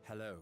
Hello.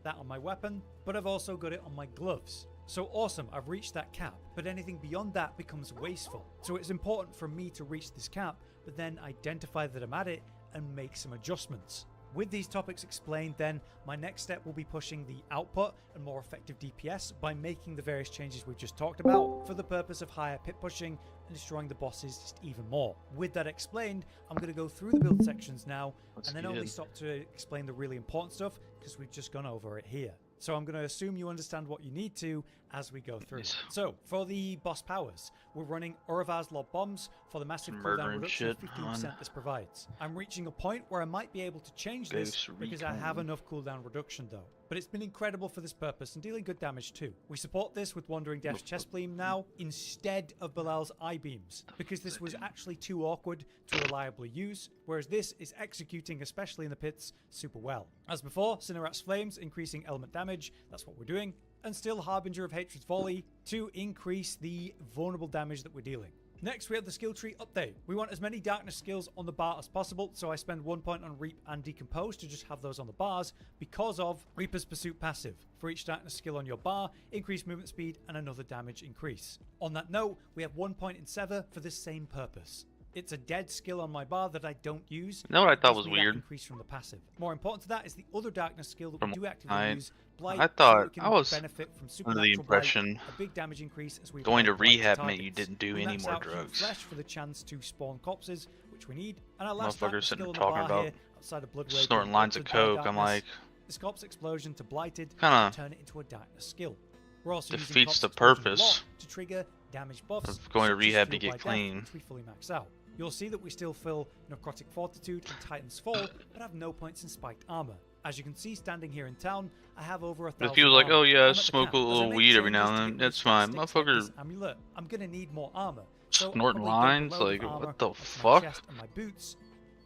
That on my weapon, but I've also got it on my gloves. So awesome, I've reached that cap, but anything beyond that becomes wasteful. So it's important for me to reach this cap, but then identify that I'm at it and make some adjustments. With these topics explained then, my next step will be pushing the output and more effective DPS by making the various changes we've just talked about for the purpose of higher pit pushing and destroying the bosses just even more. With that explained, I'm going to go through the build sections now and then only stop to explain the really important stuff because we've just gone over it here. So I'm going to assume you understand what you need to as we go through. So for the boss powers, we're running Uravar's Lob Bombs for the massive cooldown reduction of 15% this provides. I'm reaching a point where I might be able to change this because I have enough cooldown reduction though. But it's been incredible for this purpose and dealing good damage too. We support this with Wandering Death's Chest Beam now instead of Belal's Eye Beams because this was actually too awkward to reliably use, whereas this is executing, especially in the pits, super well. As before, Cinerat's Flames increasing element damage, that's what we're doing, and still Harbinger of Hatred's Volley to increase the vulnerable damage that we're dealing. Next, we have the skill tree update. We want as many darkness skills on the bar as possible, so I spend 1 point on Reap and Decompose to just have those on the bars because of Reaper's Pursuit passive. For each darkness skill on your bar, increase movement speed and another damage increase. On that note, we have 1 point in Sever for the same purpose. It's a dead skill on my bar that I don't use. You know what I thought was weird? Increase from the passive. More important to that is the other darkness skill that we do actively use. Blight, I thought so I was benefit from under the impression blight, a big damage increase as we going to blight rehab targets. meant you didn't do any more drugs. Flesh for the chance to spawn corpses, which we need. And our last Motherfuckers sitting skill talking on the bar about here, outside of Blood snorting lines of coke. I'm like, this Corpse Explosion to Blighted kinda turn it into a darkness skill. We're also defeats using the purpose to trigger damage buffs of going to rehab to get death, clean. which we fully max out. You'll see that we still fill Necrotic Fortitude and Titan's Fall, but have no points in Spiked Armor. As you can see, standing here in town, I have over 1,000 If he was like, oh yeah, I'm at the smoke cap. a As I little make weed every changes now to and then, get that's my fine. stats like Motherfucker this amulet, I'm gonna need more armor. So snorting I'll probably go lines? below Like, armor what the onto my fuck? chest and my boots,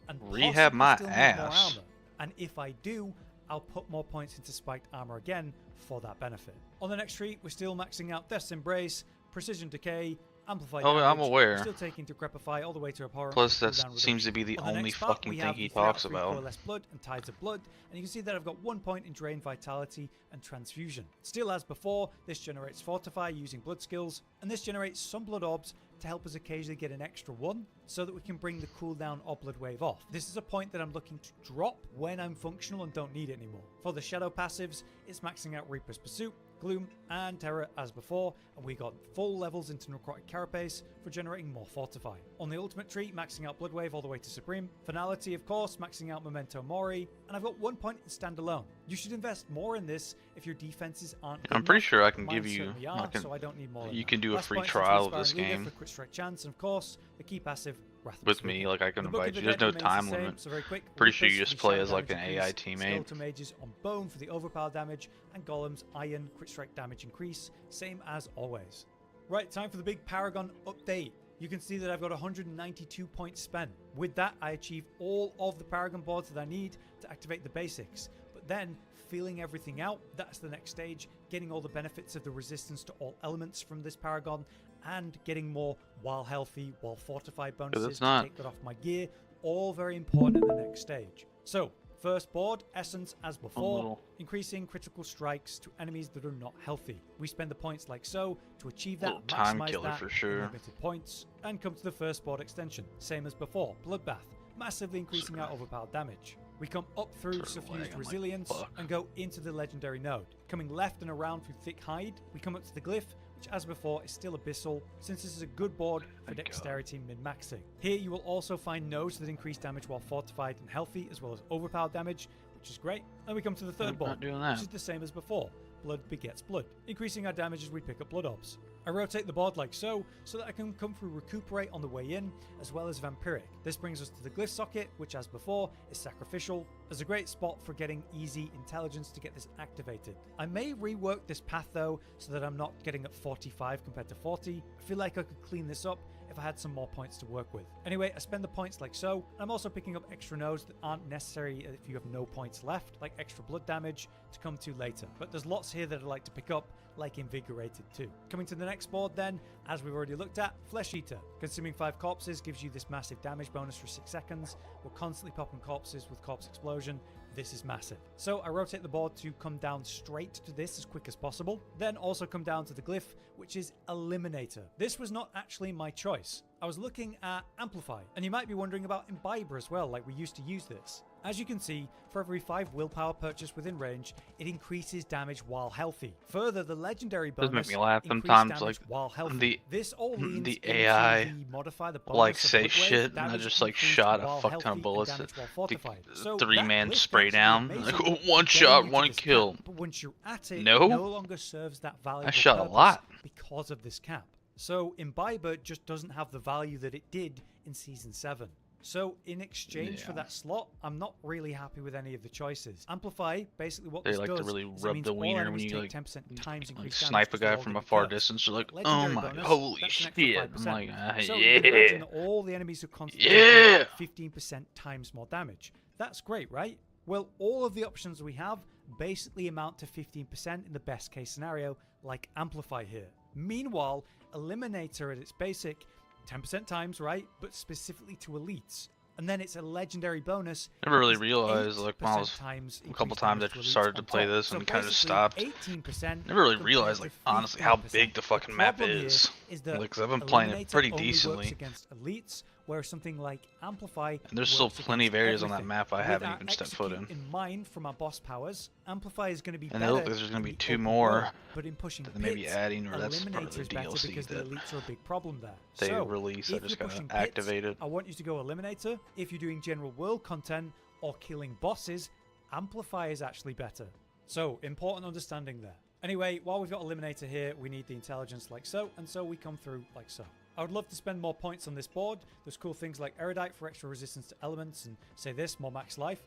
and Rehab possibly my still need more ass. armor. And if I do, I'll put more points into Spiked Armor again for that benefit. On the next tree, we're still maxing out Death's Embrace, Precision Decay, Amplified Oh, damage. I'm aware. We're still taking Decrepify all the way to Abhorrent. Plus, that cooldown seems to reduction. be the On only next part, fucking we thing have he the 3 out talks of 3 about. Coalesced Blood and Tides of Blood, and you can see that I've got 1 point in Drain Vitality and Transfusion. Still as before, this generates Fortify using blood skills, and this generates some blood orbs to help us occasionally get an extra 1, so that we can bring the cooldown or blood wave off. This is a point that I'm looking to drop when I'm functional and don't need it anymore. For the shadow passives, it's maxing out Reaper's Pursuit, Gloom, and Terror as before, and we got full levels into Necrotic Carapace for generating more Fortify. On the ultimate tree, maxing out Blood Wave all the way to Supreme. Finality, of course, maxing out Memento Mori, and I've got 1 point in Standalone. You should invest more in this if your defenses aren't good I'm pretty enough. sure I can Mine give you, certainly are, so I don't need more than you that. can do a Last free point is trial of Inspiring this Leader game for Quick Strike Chance, and of course, the key passive, Wrath of with the me. Sleeper. Like, I can The Book of invite the you. There's Dead no remains the time same, limit. so very quick. Pretty sure Reapers you just for the play shadow as like an damage AI increase, teammate. Skeletal Mages on Bone for the overpower damage, and Golems Iron Crit Strike damage increase, same as always. Right, time for the big Paragon update. You can see that I've got 192 points spent. With that, I achieve all of the Paragon boards that I need to activate the basics. But then, feeling everything out, that's the next stage, getting all the benefits of the resistance to all elements from this Paragon, and getting more while healthy, while fortified bonuses to take that off my gear, all very important in the next stage. So, First board, Essence as before, little- increasing critical strikes to enemies that are not healthy. We spend the points like so to achieve that, Little time maximize killer that for sure. in limited points, and come to the first board extension, same as before, Bloodbath, massively increasing our overpowered damage. We come up through Sort of lag, Suffused I'm like, Resilience fuck. and go into the legendary node. Coming left and around through Thick Hide, we come up to the Glyph, which as before is still Abyssal, since this is a good board for Thank God. dexterity min-maxing. Here you will also find nodes that increase damage while fortified and healthy, as well as overpowered damage, which is great. And we come to the third I'm board, not doing that. which is the same as before. Blood begets blood, increasing our damage as we pick up blood orbs. I rotate the board like so that I can come through Recuperate on the way in, as well as Vampiric. This brings us to the Glyph socket, which as before is sacrificial, as a great spot for getting easy intelligence to get this activated. I may rework this path though, so that I'm not getting at 45 compared to 40. I feel like I could clean this up if I had some more points to work with. Anyway, I spend the points like so, and I'm also picking up extra nodes that aren't necessary if you have no points left, like extra blood damage to come to later. But there's lots here that I'd like to pick up, like Invigorated too. Coming to the next board then, as we've already looked at, Flesh Eater. Consuming 5 corpses gives you this massive damage bonus for 6 seconds. We're constantly popping corpses with Corpse Explosion. This is massive. So I rotate the board to come down straight to this as quick as possible. Then also come down to the Glyph, which is Eliminator. This was not actually my choice. I was looking at Amplify, and you might be wondering about Imbiber as well, like we used to use this. As you can see, for every 5 willpower purchased within range, it increases damage while healthy. Further, the legendary Does bonus make me laugh increased sometimes, damage like while healthy. the This all leans the into AI the modifier, the bonus like of say Bloodwave, shit, and I damage just like increased shot a while fuck healthy ton of and bullets. damage while fortified. So 3-man that spray lift down. actually Like amazing one for shot, getting you to one this kill. cap, but once you're at it, No? it no longer serves that valuable I shot a purpose lot. because of this cap. So Imbiber just doesn't have the value that it did in Season 7. So in exchange for Yeah. that slot, I'm not really happy with any of the choices. Amplify, basically what They this like to does really is it rub means the all wiener when enemies you take like 10% times increased snipe a damage guy because from they're a all far gonna be distance. You're like, oh Legendary my, bonus, holy that's an extra shit! I'm 5%. like, So you can imagine yeah. that all the enemies are constantly Yeah. taking 15% times more damage. That's great, right? Well, all of the options we have basically amount to 15% in the best case scenario, like Amplify here. Meanwhile, Eliminator at its basic, 10% times, right? But specifically to elites. And then it's a legendary bonus. Never really is realized, like when I 8% was times a couple increased times damage I to just elites started to on play top. this So and kind of basically, stopped. 18% Never really compared realized, to like, honestly, how 15%. big the fucking map problem here is. that Like, 'cause I've been playing it Eliminator pretty only works decently. against elites, whereas something like Amplify And there's still works plenty of against areas on that everything. map I With haven't our even stepped foot execute in. mind from our boss powers, Amplify is going to be And better. it looks like there's gonna in be the 2 open more world, but in pushing that they may be pits, adding, or that's part of Eliminator the is better DLC because the that elites are a big problem there. they So, release. I if just you're got pushing pits, activated. I want you to go Eliminator. If you're doing general world content or killing bosses, Amplify is actually better. So, important understanding there. Anyway, while we've got Eliminator here, we need the intelligence like so, and so we come through like so. I would love to spend more points on this board. There's cool things like Erudite for extra resistance to elements, and say this, more max life,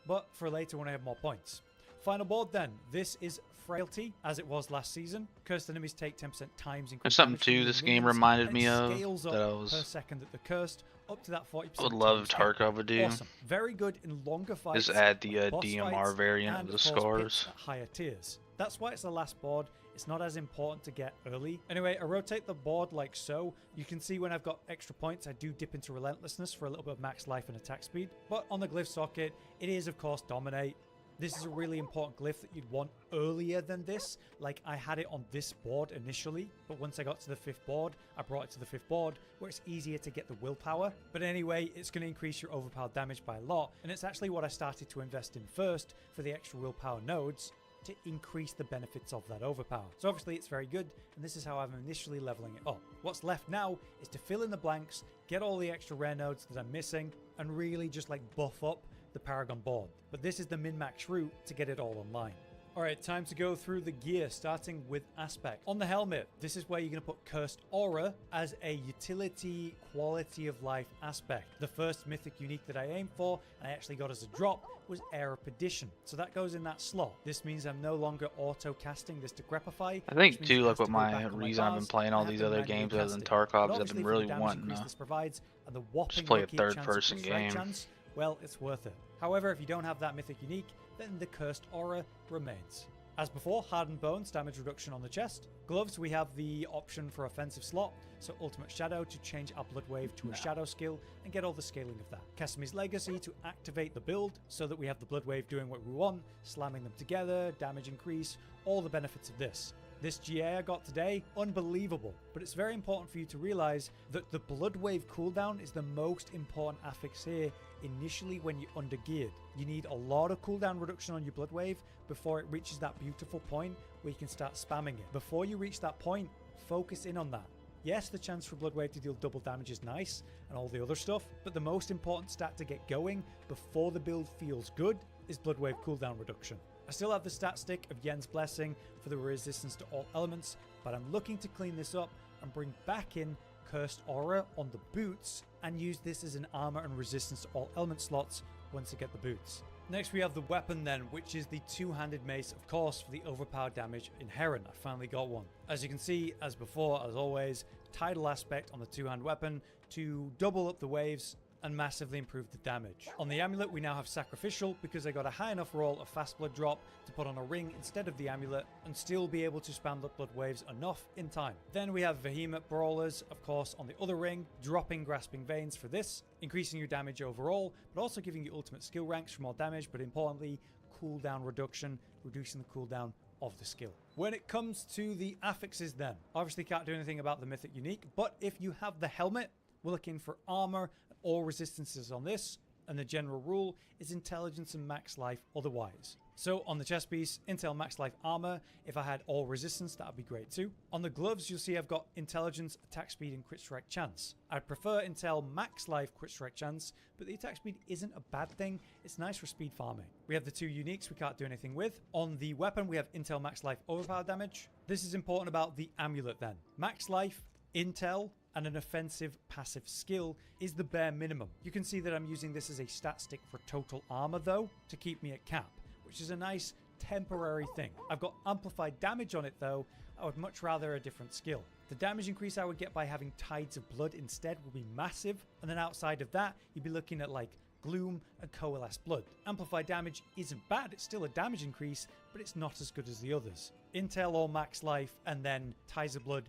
but for later when I have more points. Final board then. This is Frailty, as it was last season. Cursed enemies take 10% times increased There's something damage from too your this game minions, reminded and me it of scales up that I per was second that they're cursed, up to that 40% would love times cap. Tarkov would do. Awesome. Very good in longer fights. Just add the like boss DMR fights, variant and of the of course pits scars. at higher tiers. That's why it's the last board. It's not as important to get early. Anyway, I rotate the board like so. You can see when I've got extra points, I do dip into Relentlessness for a little bit of max life and attack speed. But on the Glyph socket, it is of course Dominate. This is a really important glyph that you'd want earlier than this. Like, I had it on this board initially, but once I got to the 5th board, I brought it to the 5th board, where it's easier to get the willpower. But anyway, it's going to increase your overpowered damage by a lot, and it's actually what I started to invest in first for the extra willpower nodes, to increase the benefits of that overpower. So obviously it's very good, and this is how I'm initially leveling it up. What's left now is to fill in the blanks, get all the extra rare nodes that I'm missing, and really just like buff up the Paragon board. But this is the min-max route to get it all online. Alright, time to go through the gear, starting with Aspect. On the helmet, this is where you're going to put Cursed Aura as a utility quality of life aspect. The first mythic unique that I aimed for, and I actually got as a drop, was Air of Perdition. So that goes in that slot. This means I'm no longer auto-casting this to Grepify. I think which means too, it like has with to go my back on my reason I've been bars, playing and all I have these to other manually games other cast than it. Tarkov, But because I've obviously been for really the damage wanting increase to this provides, and the whopping play a lucky chance third-person of strike game. chance, well, it's worth it. However, if you don't have that mythic unique, then the Cursed Aura remains. As before, hardened bones, damage reduction on the chest. Gloves, we have the option for offensive slot, so ultimate shadow to change our blood wave to a shadow skill and get all the scaling of that. Casimir's Legacy to activate the build so that we have the blood wave doing what we want, slamming them together, damage increase, all the benefits of this. This GA I got today, unbelievable, but it's very important for you to realize that the blood wave cooldown is the most important affix here initially when you're under geared. You need a lot of cooldown reduction on your blood wave before it reaches that beautiful point where you can start spamming it. Before you reach that point, focus in on that. Yes, the chance for blood wave to deal double damage is nice and all the other stuff, but the most important stat to get going before the build feels good is blood wave cooldown reduction. I still have the stat stick of Yen's Blessing for the resistance to all elements, but I'm looking to clean this up and bring back in Cursed Aura on the boots and use this as an armor and resistance to all element slots once I get the boots. Next we have the weapon then, which is the two-handed mace, of course, for the overpowered damage inherent. I finally got one. As you can see, as before, as always, tidal aspect on the two-hand weapon to double up the waves and massively improve the damage. On the amulet, we now have sacrificial because I got a high enough roll of fast blood drop to put on a ring instead of the amulet and still be able to spam the blood waves enough in time. Then we have Vehement Brawlers, of course, on the other ring, dropping Grasping Veins for this, increasing your damage overall, but also giving you ultimate skill ranks for more damage, but importantly, cooldown reduction, reducing the cooldown of the skill. When it comes to the affixes then, obviously can't do anything about the Mythic Unique, but if you have the helmet, we're looking for armor and all resistances on this, and the general rule is intelligence and max life otherwise. So on the chest piece, Intel max life armor, if I had all resistance, that would be great too. On the gloves, you'll see I've got intelligence, attack speed, and crit strike chance. I'd prefer Intel max life crit strike chance, but the attack speed isn't a bad thing. It's nice for speed farming. We have the two uniques we can't do anything with. On the weapon, we have Intel max life overpower damage. This is important about the amulet then. Max life, Intel, and an offensive passive skill is the bare minimum. You can see that I'm using this as a stat stick for total armor though, to keep me at cap, which is a nice temporary thing. I've got amplified damage on it though. I would much rather a different skill. The damage increase I would get by having Tides of Blood instead would be massive, and then outside of that, you'd be looking at like Gloom and Coalesce Blood. Amplified damage isn't bad, it's still a damage increase, but it's not as good as the others. Intel or max life, and then Tides of Blood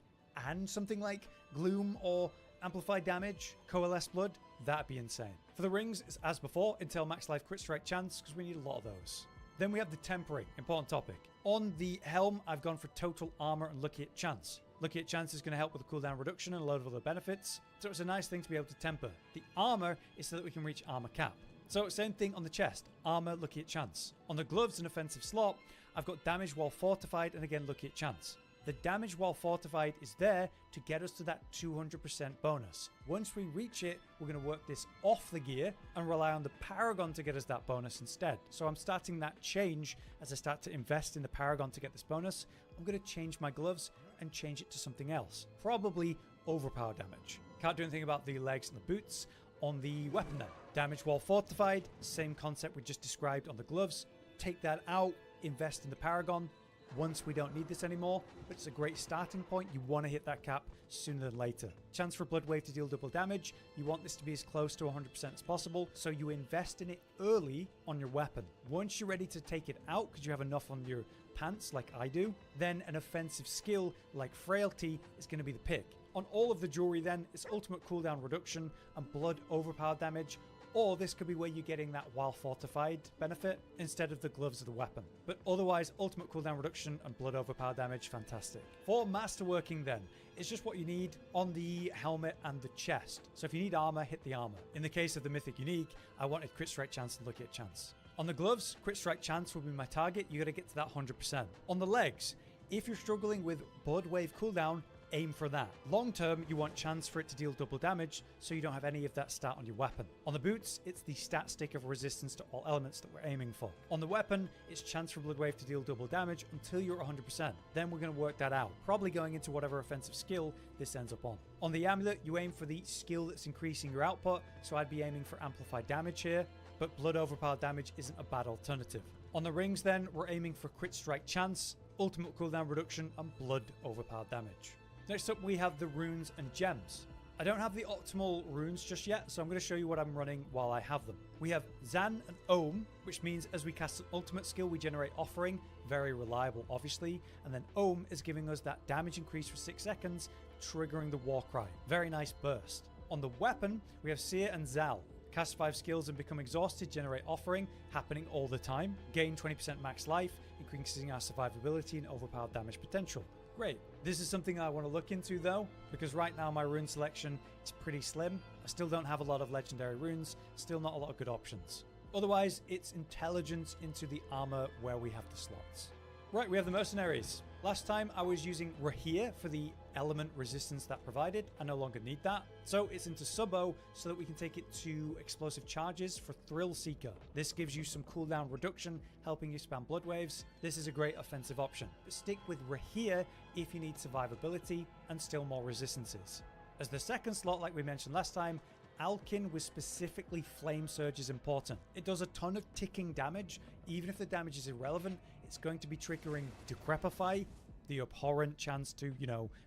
and something like Gloom or Amplified Damage, Coalesce Blood, that'd be insane. For the rings, it's as before, Intel Max Life Crit Strike Chance, because we need a lot of those. Then we have the Temporary, important topic. On the helm, I've gone for Total Armor and Lucky Hit Chance. Lucky Hit Chance is going to help with the cooldown reduction and a load of other benefits, so it's a nice thing to be able to temper. The armor is so that we can reach armor cap. So same thing on the chest, armor, Lucky Hit Chance. On the gloves and offensive slot, I've got damage while fortified and again Lucky Hit Chance. The damage while fortified is there to get us to that 200% bonus. Once we reach it, we're going to work this off the gear and rely on the Paragon to get us that bonus instead. So I'm starting that change as I start to invest in the Paragon to get this bonus. I'm going to change my gloves and change it to something else. Probably overpower damage. Can't do anything about the legs and the boots. On the weapon then, damage while fortified, same concept we just described on the gloves. Take that out, invest in the Paragon. Once we don't need this anymore, but it's a great starting point. You want to hit that cap sooner than later. Chance for blood wave to deal double damage. You want this to be as close to 100% as possible, so you invest in it early on your weapon. Once you're ready to take it out because you have enough on your pants like I do, then an offensive skill like Frailty is going to be the pick. On all of the jewelry then, it's ultimate cooldown reduction and blood overpower damage, or this could be where you're getting that while fortified benefit instead of the gloves of the weapon. But otherwise, ultimate cooldown reduction and blood overpower damage, fantastic. For masterworking then, it's just what you need on the helmet and the chest. So if you need armor, hit the armor. In the case of the Mythic Unique, I wanted crit strike chance and Lucky Hit Chance. On the gloves, crit strike chance will be my target. You got to get to that 100%. On the legs, if you're struggling with blood wave cooldown, aim for that. Long term, you want chance for it to deal double damage, so you don't have any of that stat on your weapon. On the boots, it's the stat stick of resistance to all elements that we're aiming for. On the weapon, it's chance for blood wave to deal double damage until you're 100%. Then we're going to work that out, probably going into whatever offensive skill this ends up on. On the amulet, you aim for the skill that's increasing your output, so I'd be aiming for amplified damage here, but blood overpower damage isn't a bad alternative. On the rings then, we're aiming for crit strike chance, ultimate cooldown reduction, and blood overpower damage. Next up, we have the runes and gems. I don't have the optimal runes just yet, so I'm going to show you what I'm running while I have them. We have Zan and Ohm, which means as we cast an ultimate skill, we generate Offering. Very reliable, obviously. And then Ohm is giving us that damage increase for 6 seconds, triggering the war cry. Very nice burst. On the weapon, we have Seer and Zal. Cast 5 skills and become exhausted, generate Offering, happening all the time. Gain 20% max life, increasing our survivability and overpowered damage potential. Great. This is something I want to look into though, because right now my rune selection is pretty slim. I still don't have a lot of legendary runes, still not a lot of good options. Otherwise, it's intelligence into the armor where we have the slots. Right, we have the mercenaries. Last time I was using Rahir for the element resistance that provided. I no longer need that. So it's into Subbo so that we can take it to explosive charges for Thrill Seeker. This gives you some cooldown reduction, helping you spam blood waves. This is a great offensive option. But stick with Rahir if you need survivability and still more resistances. As the second slot, like we mentioned last time, Alkin with specifically Flame Surge is important. It does a ton of ticking damage. Even if the damage is irrelevant, it's going to be triggering Decrepify, the abhorrent chance to,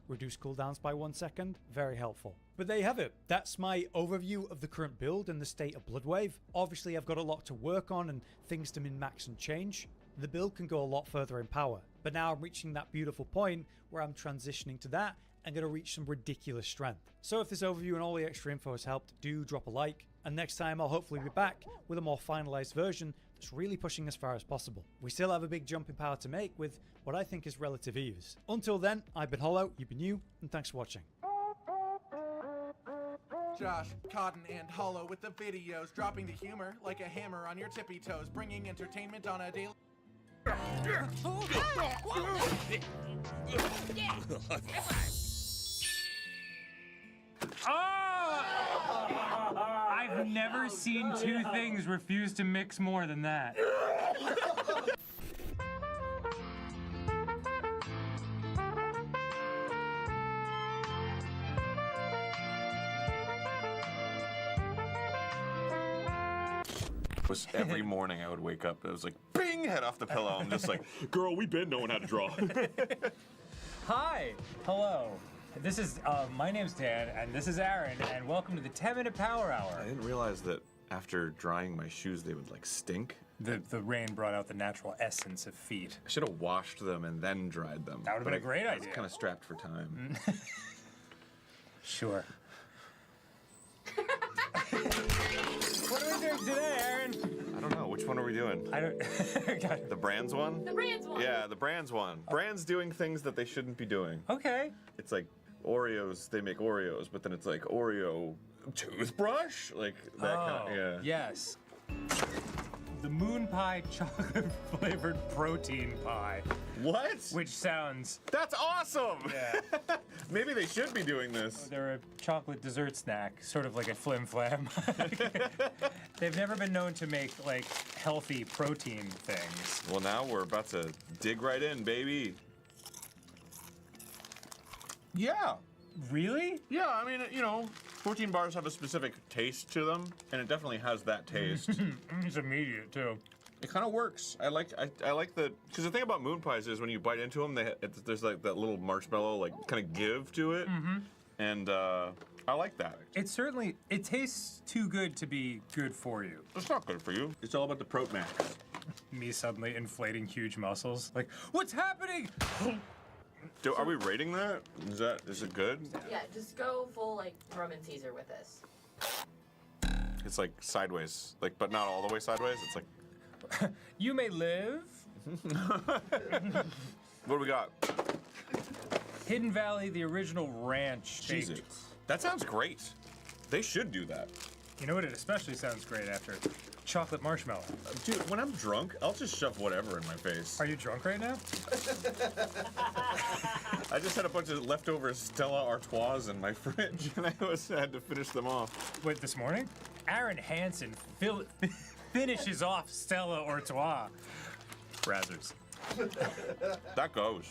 reduce cooldowns by 1 second. Very helpful. But there you have it. That's my overview of the current build and the state of Bloodwave. Obviously, I've got a lot to work on and things to min-max and change. The build can go a lot further in power. But now I'm reaching that beautiful point where I'm transitioning to that and going to reach some ridiculous strength. So if this overview and all the extra info has helped, do drop a like. And next time I'll hopefully be back with a more finalized version that's really pushing as far as possible. We still have a big jump in power to make with what I think is relative ease. Until then, I've been Hollow, you've been you, and thanks for watching. Josh, Cotton, and Hollow with the videos, dropping the humor like a hammer on your tippy toes, bringing entertainment on a daily... I've never seen two things refuse to mix more than that. Was every morning I would wake up, it was like, bing, head off the pillow. I'm just like, girl, we been knowing how to draw. Hi, hello. This is, my name's Dan, and this is Aaron, and welcome to the 10-Minute Power I Hour. didn't realize that after drying my shoes, they would like stink. The rain brought out the natural essence of feet. I should have washed them and then dried them. That would've been a great I was idea. kind of strapped for time. Sure. What are we doing today, Aaron? I don't know, which one are we doing? I don't... The Brands one? The Brands one. Yeah, the Brands one. Brands doing things that they shouldn't be doing. Okay. It's like Oreos, they make Oreos, but then it's like Oreo toothbrush? Like that kind of, yeah. Yes. The Moon Pie chocolate flavored protein pie, What? which sounds... That's awesome! Yeah. Maybe they should be doing this. They're a chocolate dessert snack, sort of like a Flim Flam. They've never been known to make, like, healthy protein things. Well, now we're about to dig right in, baby. Yeah. Really? Yeah, I mean, protein bars have a specific taste to them, and it definitely has that taste. It's immediate, too. It kind of works. I like the, because the thing about moon pies is when you bite into them, there's like that little marshmallow, like, kind of give to it. And I like that. It tastes too good to be good for you. It's not good for you. It's all about the Prote Max. Me suddenly inflating huge muscles. Like, what's happening? Are we rating that? Is it good? Yeah, just go full like Roman Caesar with this. It's like sideways, like, but not all the way sideways. It's like, You may live. what do we got? Hidden Valley, the original ranch. Jesus. That sounds great. They should do that. You know what? It especially sounds great after chocolate marshmallow. Dude, when I'm drunk, I'll just shove whatever in my face. Are you drunk right now? I just had a bunch of leftover Stella Artois in my fridge, and I had to finish them off. Wait, this morning? Aaron Hansen finishes off Stella Artois. Brazzers. That goes.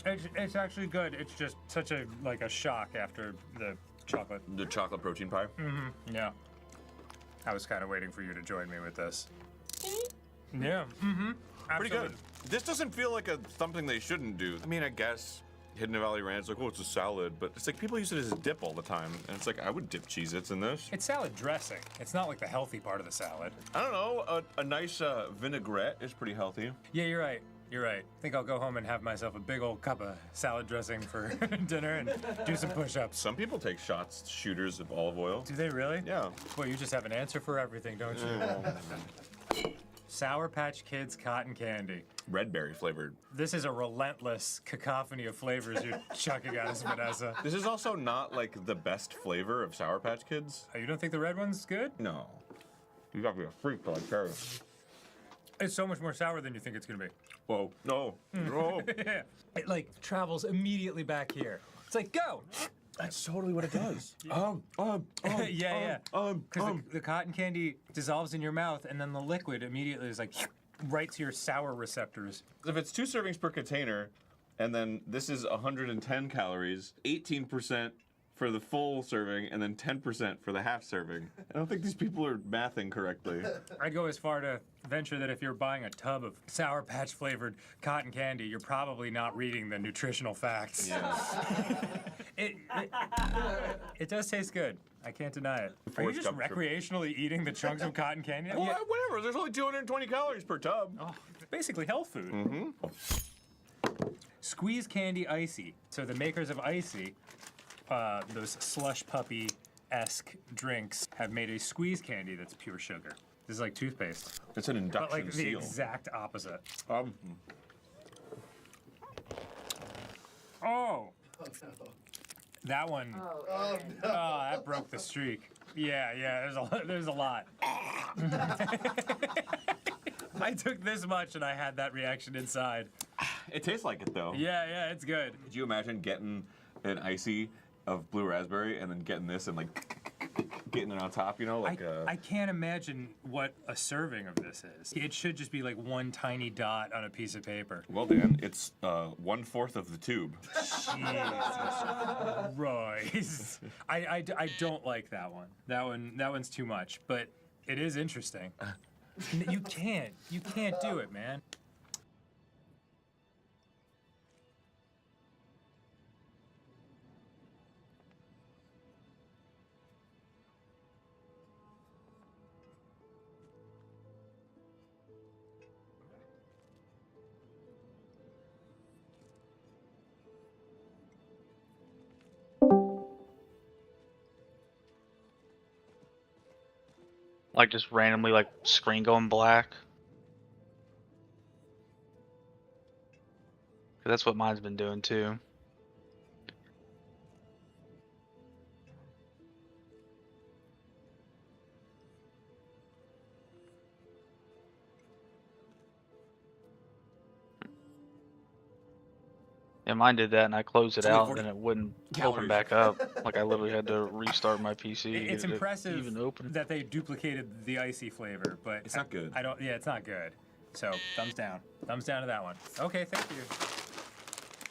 It's actually good. It's just such a shock after the chocolate. The chocolate protein pie. Yeah. I was kind of waiting for you to join me with this. Yeah. Pretty good. This doesn't feel like something they shouldn't do. I mean, I guess Hidden Valley Ranch, like, oh, it's a salad, but it's like people use it as a dip all the time, and it's like I would dip Cheez-Its in this. It's salad dressing. It's not like the healthy part of the salad. I don't know. A nice vinaigrette is pretty healthy. Yeah, you're right. You're right. I think I'll go home and have myself a big old cup of salad dressing for dinner and do some push-ups. Some people take shooters of olive oil. Do they really? Yeah. Well, you just have an answer for everything, don't you? Sour Patch Kids cotton candy. Red berry flavored. This is a relentless cacophony of flavors you're chucking at us, Vanessa. This is also not like the best flavor of Sour Patch Kids. Oh, you don't think the red one's good? No. You gotta be a freak to like carry. It's so much more sour than you think it's gonna be. Whoa, no, no. Yeah. It like travels immediately back here. It's like, go! That's totally what it does. Yeah. Because the cotton candy dissolves in your mouth, and then the liquid immediately is like right to your sour receptors. If it's 2 servings per container, and then this is 110 calories, 18% for the full serving, and then 10% for the half serving. I don't think these people are mathing correctly. I'd go as far to venture that if you're buying a tub of Sour Patch flavored cotton candy, you're probably not reading the nutritional facts. Yeah. It does taste good. I can't deny it. Are you Forrest just Gump trip. recreationally eating the chunks of cotton candy? Well, whatever. There's only 220 calories per tub. Oh, it's basically health food. Squeeze Candy Icy. So the makers of Icy, those slush puppy-esque drinks, have made a squeeze candy that's pure sugar. This is like toothpaste, It's an but induction like the seal. exact opposite. Oh, that one. Oh, That broke the streak. Yeah. There's a lot. I took this much and I had that reaction inside. It tastes like it though. Yeah, it's good. Could you imagine getting an icy of blue raspberry and then getting this and like getting it on top? You know, like I can't imagine what a serving of this is. It should just be like one tiny dot on a piece of paper. Well, Dan, it's 1/4 of the tube. Jesus Christ. I don't like that one. That one's too much, but it is interesting. You can't do it, man. Like just randomly like screen going black. 'Cause that's what mine's been doing too. Yeah, mine did that, and I closed it It's only out, 40 and it wouldn't calories. open back up. Like I literally had to restart my PC. to It's get it impressive even open. that they duplicated the icy flavor, but It's not good. Yeah, it's not good. So thumbs down. Thumbs down to that one. Okay, thank you.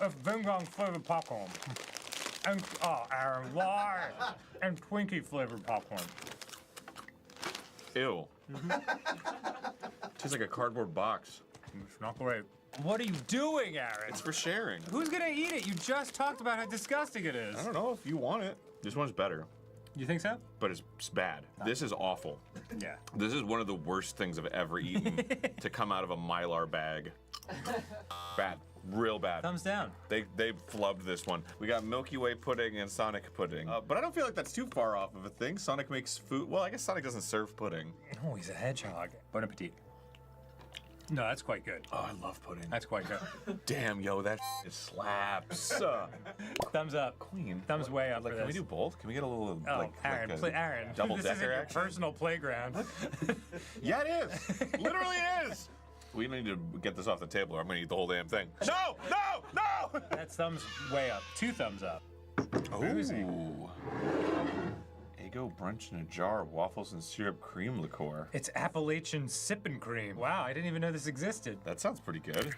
A Vingong flavored popcorn. And Aaron, why? And Twinkie flavored popcorn. Ew. Tastes like a cardboard box. It's not great. What are you doing, Aaron? It's for sharing. Who's gonna eat it? You just talked about how disgusting it is. I don't know if you want it. This one's better, You think so? but it's bad. This is awful. Yeah. This is one of the worst things I've ever eaten to come out of a Mylar bag. Bad. Real bad. Thumbs down. They flubbed this one. We got Milky Way pudding and Sonic pudding. But I don't feel like that's too far off of a thing. Sonic makes food. Well, I guess Sonic doesn't serve pudding. Oh, he's a hedgehog. Bon appetit. No, that's quite good. Oh, I love pudding. That's quite good. Damn, yo, that slaps. Thumbs up. Queen. Thumbs way up Like, for can we this. do both? Can we get a little Oh, Aaron, like a Aaron. double This isn't decker your action? personal playground. Yeah, it is. Literally is. We need to get this off the table or I'm gonna eat the whole damn thing. No! No! No! That's thumbs way up. 2 thumbs up. Ooh. Eggo brunch in a jar of waffles and syrup cream liqueur. It's Appalachian sippin' cream. Wow, I didn't even know this existed. That sounds pretty good.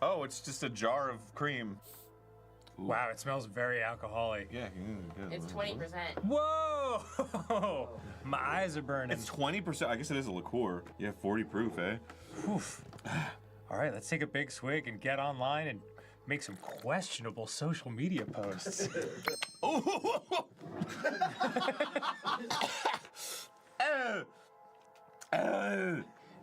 Oh, it's just a jar of cream. Ooh. Wow, it smells very alcoholic. Yeah. it's 20%. Whoa! My eyes are burning. It's 20%. I guess it is a liqueur. Yeah, 40 proof, eh? Oof. All right, let's take a big swig and get online and make some questionable social media posts.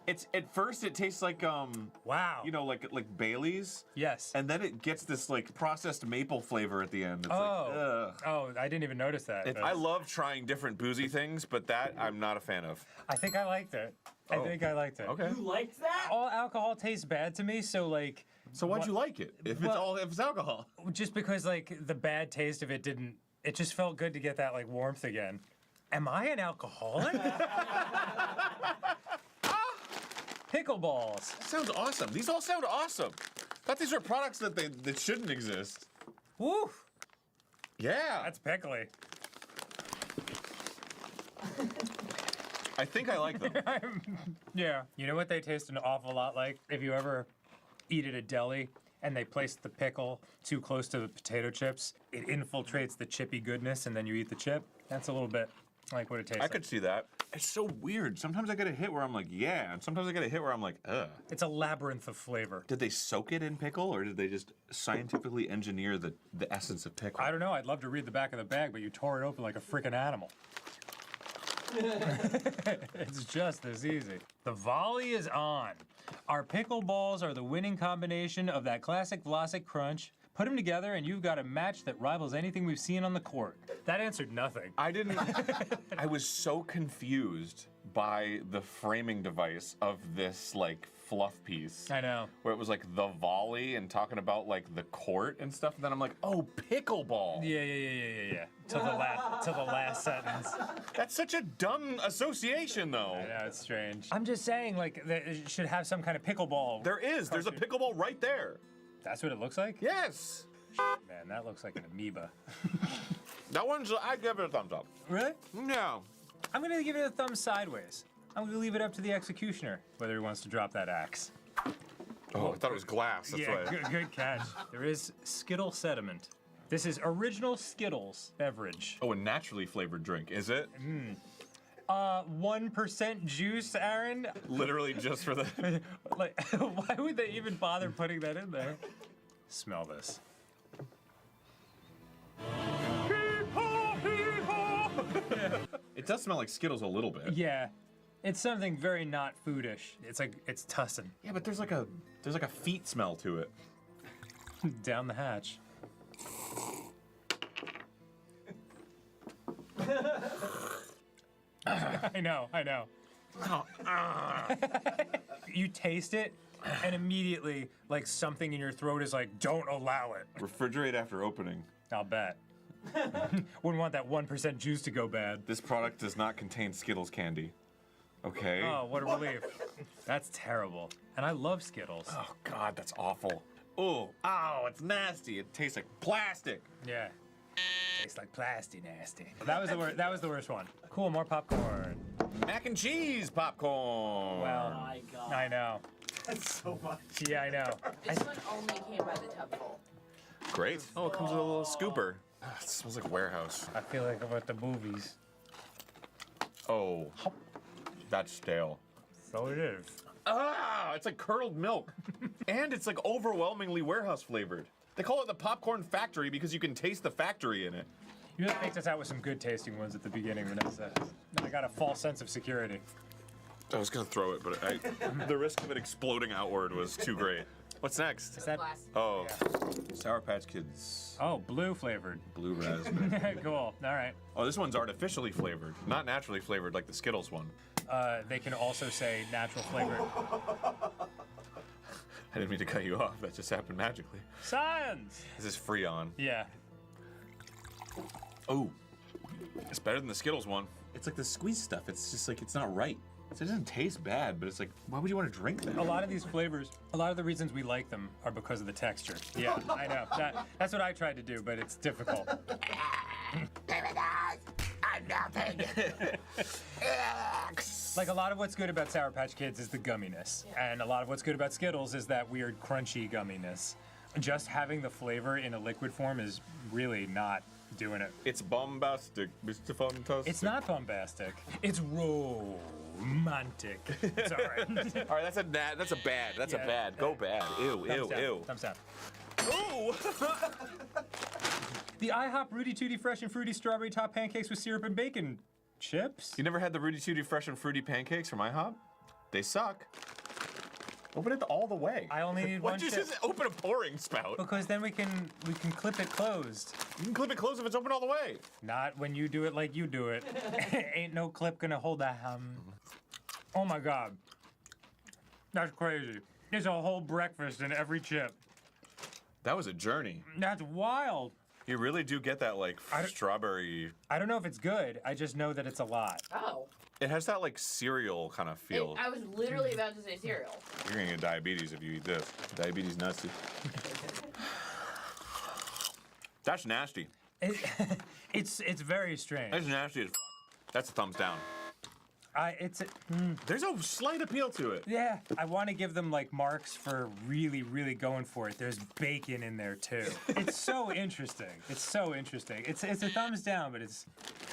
It's at first it tastes like Wow. you know, like Bailey's. Yes. And then it gets this like processed maple flavor at the end. It's Oh. like, ugh. Oh, I didn't even notice that. I love trying different boozy things, but that I'm not a fan of. I think I liked it. I think I liked it. Okay. You liked that? All alcohol tastes bad to me, so like So why'd you like it? If it's alcohol. just because like the bad taste of it didn't. It just felt good to get that like warmth again. Am I an alcoholic? Pickleballs. Sounds awesome. These all sound awesome. Thought these were products that shouldn't exist. Woo! Yeah. That's pickly. I think I like them. Yeah. You know what they taste an awful lot like? If you ever eat at a deli and they place the pickle too close to the potato chips, it infiltrates the chippy goodness and then you eat the chip. That's a little bit like what it tastes I like. could see that. It's so weird. Sometimes I get a hit where I'm like, yeah, and sometimes I get a hit where I'm like, ugh. It's a labyrinth of flavor. Did they soak it in pickle, or did they just scientifically engineer the essence of pickle? I don't know. I'd love to read the back of the bag, but you tore it open like a freaking animal. It's just as easy. The volley is on. Our pickle balls are the winning combination of that classic Vlasic crunch. Put them together and you've got a match that rivals anything we've seen on the court. That answered nothing. I didn't. I was so confused by the framing device of this like fluff piece. I know. Where it was like the volley and talking about like the court and stuff. And then I'm like, oh, pickleball. Yeah. Till the last sentence. That's such a dumb association, though. I know, it's strange. I'm just saying, like, it should have some kind of pickleball. There is. There's a pickleball right there. That's what it looks like? Yes. Man, that looks like an amoeba. That one's. I'd give it a thumbs up. Really? No. I'm gonna give it a thumb sideways. I'm gonna leave it up to the executioner, whether he wants to drop that axe. Oh, I thought it was glass. That's Yeah, why. good catch. There is Skittle sediment. This is original Skittles beverage. Oh, a naturally flavored drink, is it? 1% juice, Aaron? Literally just for the. Like, why would they even bother putting that in there? Smell this. It does smell like Skittles a little bit. Yeah. It's something very not foodish. It's like, it's tussin. Yeah, but there's like a feet smell to it. Down the hatch. I know. You taste it, and immediately, like, something in your throat is like, don't allow it. Refrigerate after opening. I'll bet. Wouldn't want that 1% juice to go bad. This product does not contain Skittles candy. Okay. Oh, what a relief. That's terrible. And I love Skittles. Oh, God, that's awful. Oh, it's nasty. It tastes like plastic. Yeah. Tastes like plastic nasty. That was the worst one. Cool, more popcorn. Mac and cheese popcorn. Well, My God. I know. That's so much. Yeah, I know. This one only came by the tubful. Great. Oh, it comes with a little scooper. It smells like a warehouse. I feel like I'm at the movies. Oh, that's stale. So it is. It's like curdled milk. And it's like overwhelmingly warehouse flavored. They call it the popcorn factory because you can taste the factory in it. You really faked us out with some good tasting ones at the beginning, Vanessa. I got a false sense of security. I was gonna throw it, but the risk of it exploding outward was too great. What's next? Is that? Glass. Oh, Sour Patch Kids Oh, blue flavored. Blue Raspberry. Cool. All right. Oh, this one's artificially flavored, not naturally flavored like the Skittles one. They can also say natural flavored. I didn't mean to cut you off. That just happened magically. Science. This is Freon. Yeah. Oh, it's better than the Skittles one. It's like the squeeze stuff. It's just like, it's not right. So it doesn't taste bad, but it's like, why would you want to drink that? A lot of these flavors, a lot of the reasons we like them are because of the texture. Yeah, I know. That's what I tried to do, but it's difficult. Like, a lot of what's good about Sour Patch Kids is the gumminess. And a lot of what's good about Skittles is that weird crunchy gumminess. Just having the flavor in a liquid form is really not doing it. It's bombastic, Mr. Fantastic. It's not bombastic. It's romantic. It's all right. All right, that's a bad. That's Yeah. a bad. Go bad. Ew, Thumbs ew, down. ew. Thumbs down. Ooh! The IHOP Rudy Tooty Fresh and Fruity Strawberry Top Pancakes with syrup and bacon chips? You never had the Rudy Tooty Fresh and Fruity pancakes from IHOP? They suck. Open it all the way. I only need Why'd one you chip. just open a pouring spout? Because then we can clip it closed. You can clip it closed if it's open all the way. Not when you do it like you do it. Ain't no clip gonna hold that. Oh my God. That's crazy. There's a whole breakfast in every chip. That was a journey. That's wild. You really do get that like strawberry. I don't know if it's good. I just know that it's a lot. Oh. It has that like cereal kind of feel. I was literally about to say cereal. You're gonna get diabetes if you eat this. Diabetes nasty. That's nasty. It's very strange. That's nasty as f. That's a thumbs down. There's a slight appeal to it. Yeah, I want to give them like marks for really, really going for it. There's bacon in there too. It's so interesting. It's so interesting. It's a thumbs down, but it's.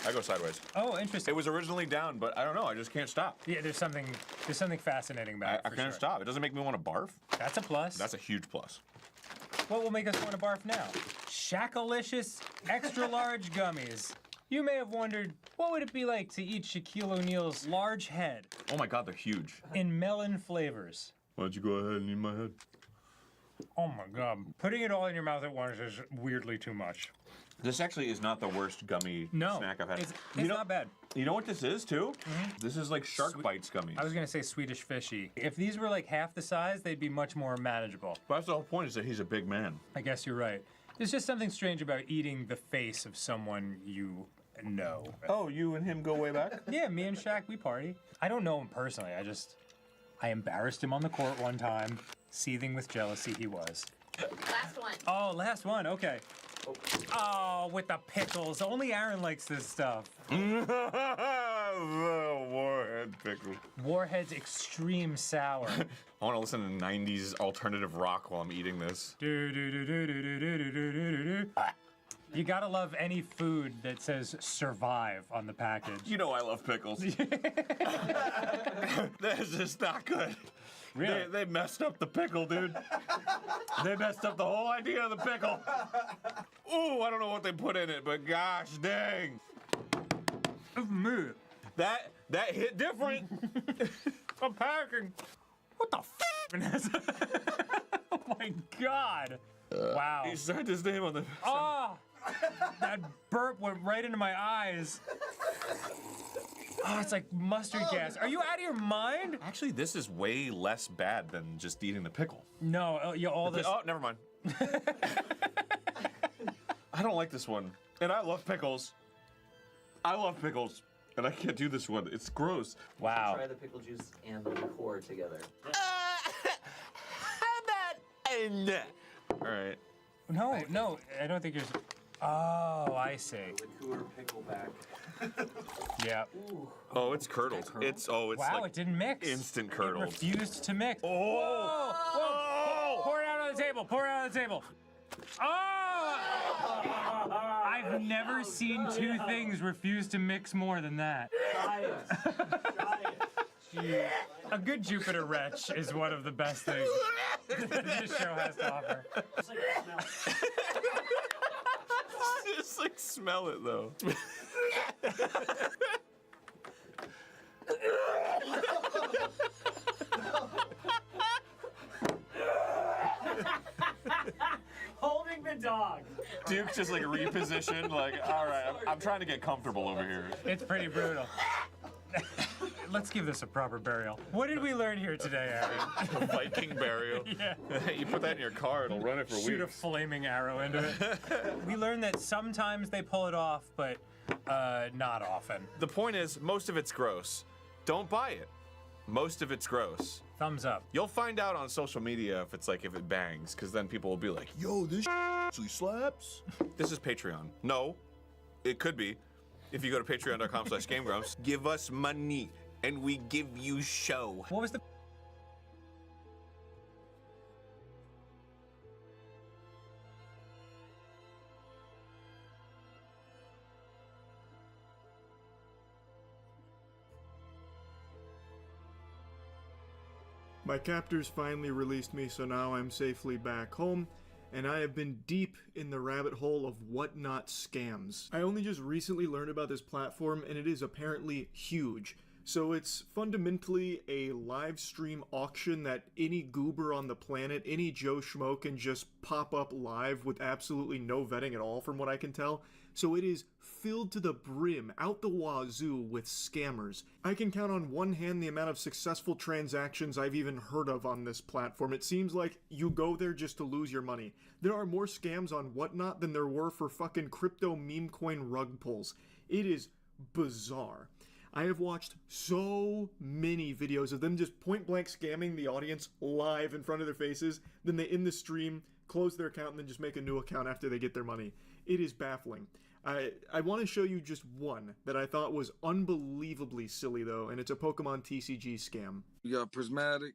I go sideways. Oh, interesting. It was originally down, but I don't know. I just can't stop. Yeah, there's something fascinating about it. I for can't sure. stop. It doesn't make me want to barf. That's a plus. That's a huge plus. What will make us want to barf now? Shackalicious extra large gummies. You may have wondered, what would it be like to eat Shaquille O'Neal's large head Oh my God, they're huge. in melon flavors? Why don't you go ahead and eat my head? Oh my God. Putting it all in your mouth at once is weirdly too much. This actually is not the worst gummy No, snack I've had. it's You know- not bad. You know what this is too? This is like Shark Bites gummies. I was gonna say Swedish fishy. If these were like half the size, they'd be much more manageable. But that's the whole point, is that he's a big man. I guess you're right. There's just something strange about eating the face of someone you know. Oh, you and him go way back? Yeah, me and Shaq, we party. I don't know him personally. I embarrassed him on the court one time. Seething with jealousy he was. Last one. Oh, last one, okay. Oh, with the pickles. Only Aaron likes this stuff. Warhead pickle. Warhead's Extreme Sour. I want to listen to 90s alternative rock while I'm eating this. You gotta love any food that says survive on the package. You know I love pickles. This is not good. Really? They messed up the pickle, dude. They messed up the whole idea of the pickle. Ooh, I don't know what they put in it, but gosh dang. That hit different. I'm packing. What the f? Oh my God. Wow. He signed his name on the. Oh, that burp went right into my eyes. Oh, it's like mustard gas. Are you out of your mind? Actually, this is way less bad than just eating the pickle. No, all this. Oh, never mind. I don't like this one. And I love pickles. And I can't do this one. It's gross. Wow. Try the pickle juice and the liqueur together. All right. No, I don't think you're. Oh, I see. Liqueur pickleback. Yeah. Oh, it's curdled. It's Wow, like it didn't mix. instant It curdled. refused to mix. Oh! Whoa! Pour it out on the table. Pour it out on the table. Oh! I've never seen two things refuse to mix more than that. A good Jupiter wretch is one of the best things this show has to offer. Just like smell it though. Holding the dog. Duke just like repositioned, like, all right, I'm trying to get comfortable over here. It's pretty brutal. Let's give this a proper burial. What did we learn here today, Aaron? A Viking burial. Yeah. You put that in your car, it'll run it for Shoot a weeks. flaming arrow into it. We learned that sometimes they pull it off, but not often. The point is, most of it's gross. Don't buy it. Most of it's gross. Thumbs up. You'll find out on social media if it bangs, because then people will be like, yo, this actually slaps. This is Patreon. No, it could be. If you go to patreon.com/GameGrumps, give us money and we give you show. What was the My captors finally released me, so now I'm safely back home, and I have been deep in the rabbit hole of whatnot scams. I only just recently learned about this platform, and it is apparently huge. So it's fundamentally a live stream auction that any goober on the planet, any Joe Schmo can just pop up live with absolutely no vetting at all from what I can tell. So it is filled to the brim, out the wazoo with scammers. I can count on one hand the amount of successful transactions I've even heard of on this platform. It seems like you go there just to lose your money. There are more scams on Whatnot than there were for fucking crypto meme coin rug pulls. It is bizarre. I have watched so many videos of them just point blank scamming the audience live in front of their faces, then they end the stream, close their account, and then just make a new account after they get their money. It is baffling. I want to show you just one that I thought was unbelievably silly though, and it's a Pokemon TCG scam. You got Prismatic.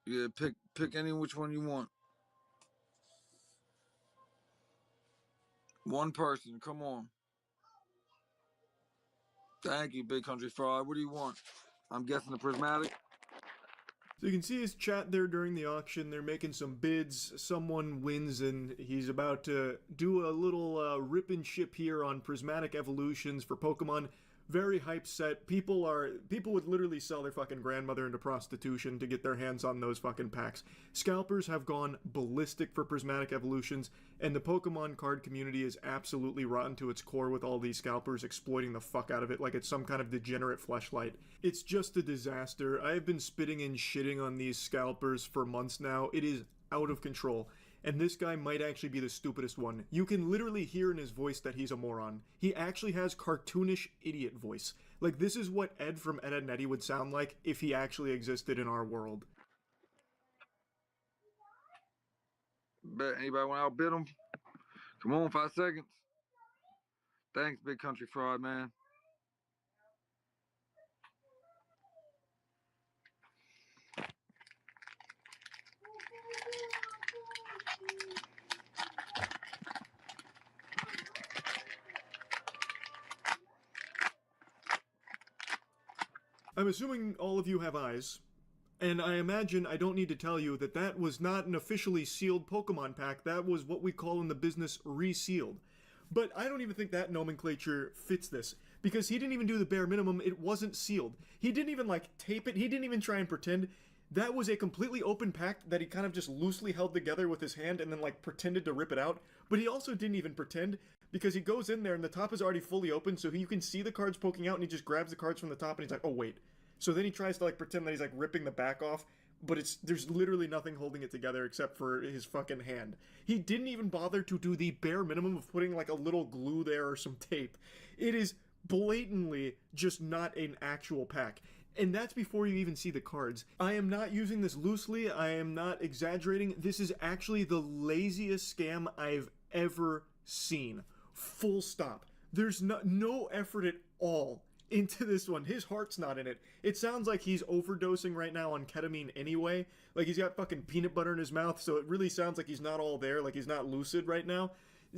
Yeah, pick any which one you want. One person, come on. Thank you, Big Country Fraud. What do you want? I'm guessing the Prismatic. So you can see his chat there during the auction. They're making some bids. Someone wins and he's about to do a little rip and ship here on Prismatic Evolutions for Pokemon. Very hype set. People would literally sell their fucking grandmother into prostitution to get their hands on those fucking packs. Scalpers have gone ballistic for Prismatic Evolutions, and the Pokemon card community is absolutely rotten to its core with all these scalpers exploiting the fuck out of it like it's some kind of degenerate fleshlight. It's just a disaster. I have been spitting and shitting on these scalpers for months now. It is out of control. And this guy might actually be the stupidest one. You can literally hear in his voice that he's a moron. He actually has cartoonish idiot voice. Like, this is what Ed from Ed, Edd n Eddy would sound like if he actually existed in our world. Bet anybody want to outbid him? Come on, 5 seconds. Thanks, Big Country Fraud, man. I'm assuming all of you have eyes, and I imagine I don't need to tell you that that was not an officially sealed Pokemon pack. That was what we call in the business resealed. But I don't even think that nomenclature fits this, because he didn't even do the bare minimum. It wasn't sealed. He didn't even like tape it. He didn't even try and pretend. That was a completely open pack that he kind of just loosely held together with his hand and then like pretended to rip it out. But he also didn't even pretend, because he goes in there and the top is already fully open, so you can see the cards poking out, and he just grabs the cards from the top and he's like, oh wait. So then he tries to like pretend that he's like ripping the back off, but there's literally nothing holding it together except for his fucking hand. He didn't even bother to do the bare minimum of putting like a little glue there or some tape. It is blatantly just not an actual pack. And that's before you even see the cards. I am not using this loosely. I am not exaggerating. This is actually the laziest scam I've ever seen. Full stop. There's no effort at all into this one. His heart's not in it. It sounds like he's overdosing right now on ketamine anyway. Like he's got fucking peanut butter in his mouth, so it really sounds like he's not all there, like he's not lucid right now.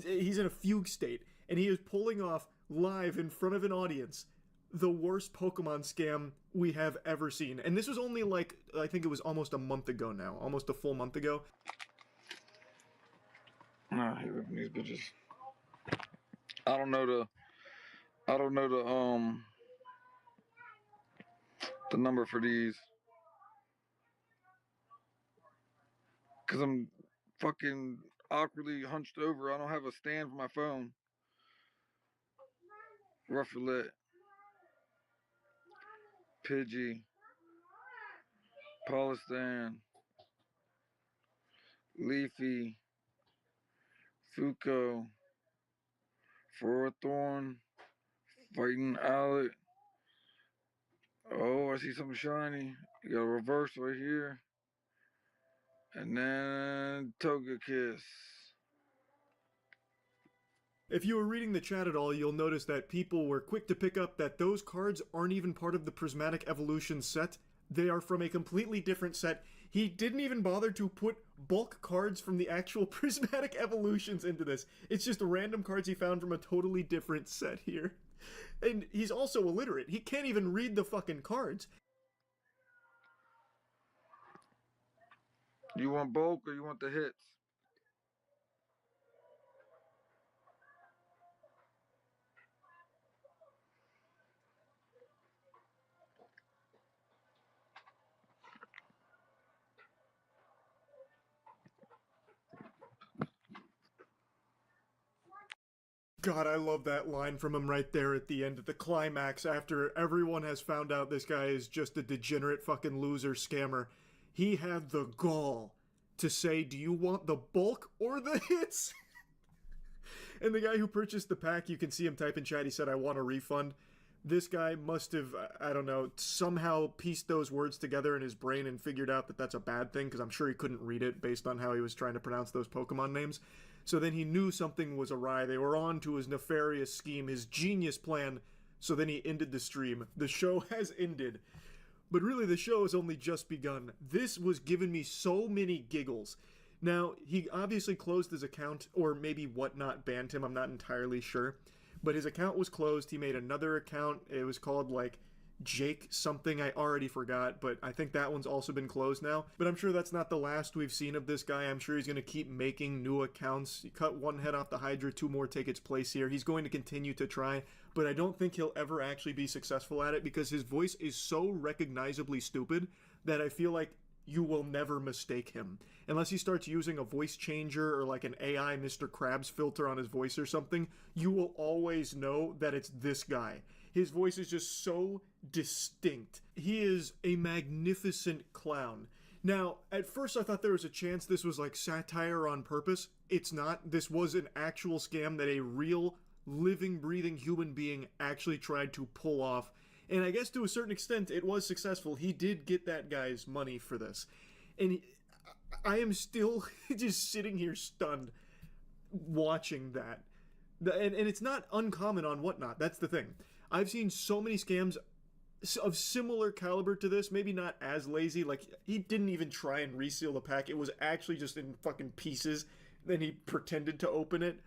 He's in a fugue state, and he is pulling off live in front of an audience the worst Pokemon scam we have ever seen. And this was only like, I think it was almost a month ago now. Almost a full month ago. Nah, he ripping these bitches. I don't know the number for these. Cause I'm fucking awkwardly hunched over. I don't have a stand for my phone. Rough Roulette. Pidgey. Polistan. Leafy. Fuko. Forthorn. Fighting Owlet. Oh, I see something shiny. You got a reverse right here. And then Togekiss. If you were reading the chat at all, you'll notice that people were quick to pick up that those cards aren't even part of the Prismatic Evolution set. They are from a completely different set. He didn't even bother to put bulk cards from the actual Prismatic Evolutions into this. It's just random cards he found from a totally different set here. And he's also illiterate. He can't even read the fucking cards. You want bulk or you want the hits? God, I love that line from him right there at the end of the climax after everyone has found out this guy is just a degenerate fucking loser scammer. He had the gall to say, do you want the bulk or the hits? And the guy who purchased the pack, you can see him type in chat, he said, I want a refund. This guy must have, I don't know, somehow pieced those words together in his brain and figured out that that's a bad thing, because I'm sure he couldn't read it based on how he was trying to pronounce those Pokemon names. So then he knew something was awry. They were on to his nefarious scheme, his genius plan. So then he ended the stream. The show has ended. But really, the show has only just begun. This was giving me so many giggles. Now, he obviously closed his account, or maybe Whatnot banned him, I'm not entirely sure. But his account was closed. He made another account. It was called, like, Jake something. I already forgot, but I think that one's also been closed now. But I'm sure that's not the last we've seen of this guy. I'm sure he's going to keep making new accounts. You cut one head off the Hydra, two more take its place here. He's going to continue to try, but I don't think he'll ever actually be successful at it because his voice is so recognizably stupid that I feel like you will never mistake him. Unless he starts using a voice changer or like an AI Mr. Krabs filter on his voice or something, you will always know that it's this guy. His voice is just so distinct. He is a magnificent clown. Now, at first I thought there was a chance this was like satire on purpose. It's not. This was an actual scam that a real, living, breathing human being actually tried to pull off. And I guess to a certain extent it was successful. He did get that guy's money for this. And I am still just sitting here stunned watching that. And it's not uncommon on Whatnot. That's the thing. I've seen so many scams of similar caliber to this, maybe not as lazy. Like, he didn't even try and reseal the pack. It was actually just in fucking pieces. Then he pretended to open it.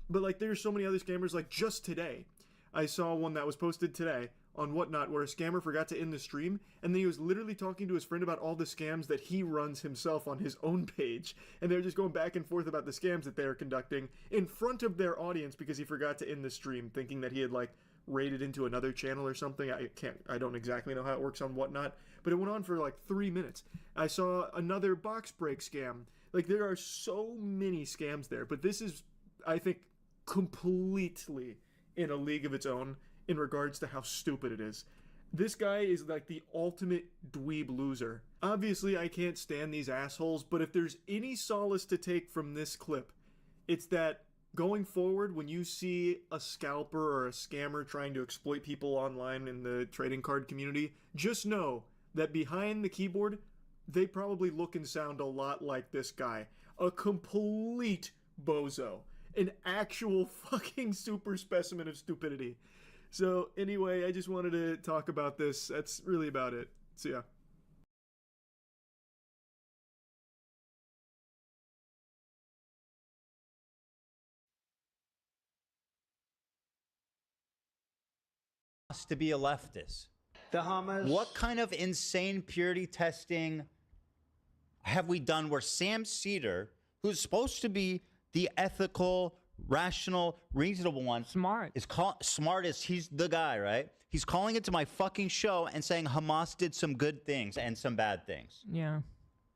But, like, there's so many other scammers. Like, just today, I saw one that was posted today on Whatnot where a scammer forgot to end the stream, and then he was literally talking to his friend about all the scams that he runs himself on his own page, and they're just going back and forth about the scams that they're conducting in front of their audience because he forgot to end the stream, thinking that he had, like, raided into another channel or something. I don't exactly know how it works on Whatnot, but it went on for like 3 minutes. I saw another box break scam. Like, there are so many scams there, but this is, I think, completely in a league of its own in regards to how stupid it is. This guy is like the ultimate dweeb loser. Obviously, I can't stand these assholes, but if there's any solace to take from this clip, it's that going forward, when you see a scalper or a scammer trying to exploit people online in the trading card community, just know that behind the keyboard, they probably look and sound a lot like this guy. A complete bozo. An actual fucking super specimen of stupidity. So anyway, I just wanted to talk about this. That's really about it. So yeah. To be a leftist. The Hamas. What kind of insane purity testing have we done where Sam Cedar, who's supposed to be the ethical, rational, reasonable one, he's the guy, right? He's calling into my fucking show and saying Hamas did some good things and some bad things. Yeah.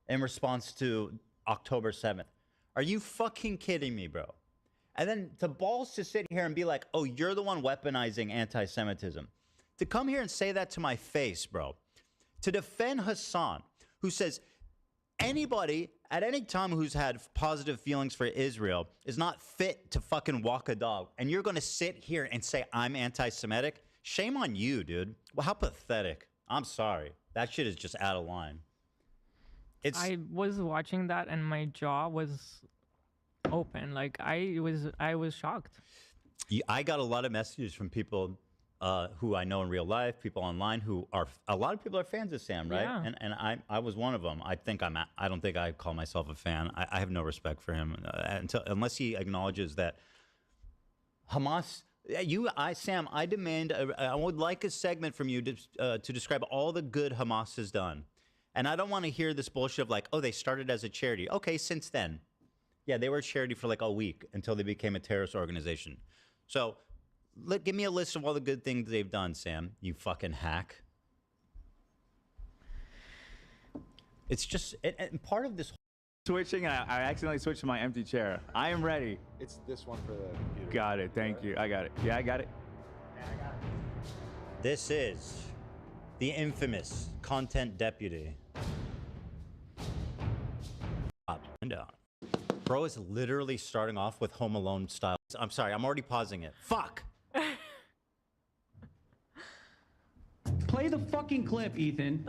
In response to October 7th. Are you fucking kidding me, bro? And then to balls to sit here and be like, oh, you're the one weaponizing anti-Semitism. To come here and say that to my face, bro. To defend Hassan, who says anybody at any time who's had positive feelings for Israel is not fit to fucking walk a dog. And you're going to sit here and say I'm anti-Semitic? Shame on you, dude. Well, how pathetic. I'm sorry. That shit is just out of line. I was watching that and my jaw was open. Like, I was shocked. I got a lot of messages from people who I know in real life, people online who are, a lot of people are fans of Sam, right? Yeah. And I was one of them. I don't think I call myself a fan. I have no respect for him unless he acknowledges that Hamas. Sam, I demand. I would like a segment from you to describe all the good Hamas has done, And I don't want to hear this bullshit of like, oh, they started as a charity. Okay, since then. Yeah, they were a charity for like a week until they became a terrorist organization. So give me a list of all the good things they've done, Sam, you fucking hack. It's just, and part of this switching, I accidentally switched to my empty chair. I am ready. It's this one for the computer. Got it. Thank you. I got it. Yeah, I got it. This is the infamous content deputy. Up and down. Bro is literally starting off with Home Alone style. I'm sorry, I'm already pausing it. Fuck! Play the fucking clip, Ethan.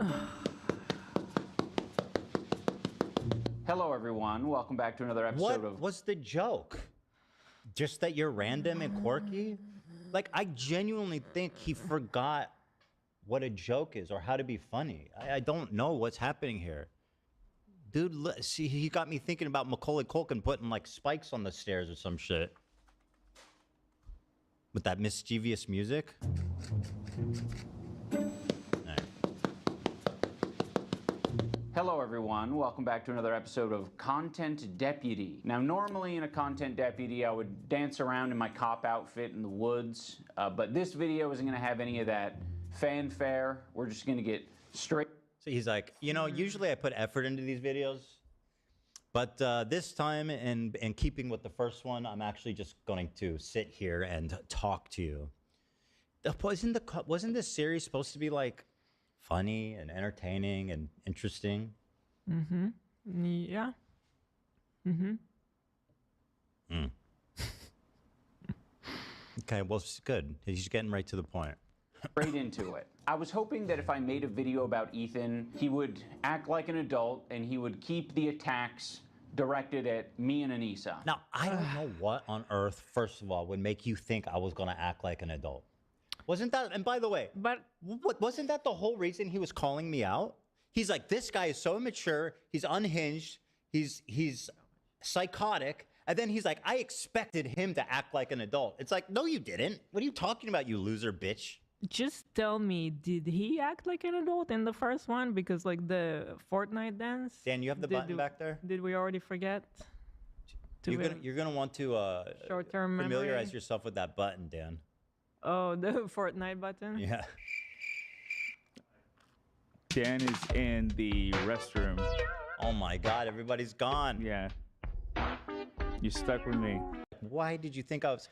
Hello, everyone. Welcome back to another episode What was the joke? Just that you're random and quirky? Like, I genuinely think he forgot what a joke is or how to be funny. I don't know what's happening here. Dude, see, he got me thinking about Macaulay Culkin putting, like, spikes on the stairs or some shit. With that mischievous music. Hello, everyone. Welcome back to another episode of Content Deputy. Now, normally in a Content Deputy, I would dance around in my cop outfit in the woods, but this video isn't going to have any of that fanfare. We're just going to get straight. So he's like, you know, usually I put effort into these videos, but this time, in keeping with the first one, I'm actually just going to sit here and talk to you. Wasn't this series supposed to be like funny and entertaining and interesting? Mm-hmm. Yeah. Mm-hmm. Mm. Okay, well, it's good. He's getting right to the point. Straight into it. I was hoping that if I made a video about Ethan, he would act like an adult and he would keep the attacks directed at me and Anissa. Now, I don't know what on earth, first of all, would make you think I was going to act like an adult. Wasn't that, and by the way, wasn't that the whole reason he was calling me out? He's like, this guy is so immature, he's unhinged, he's psychotic, and then he's like, I expected him to act like an adult. It's like, no, you didn't. What are you talking about, you loser bitch? Just tell me, did he act like an adult in the first one? Because like the Fortnite dance. Dan, you have the button back there? Did we already forget? You're gonna want to short-term familiarize memory? yourself with that button, Dan. Oh, the Fortnite button? Yeah. Dan is in the restroom. Oh my God, everybody's gone. Yeah. You stuck with me. Why did you think I was?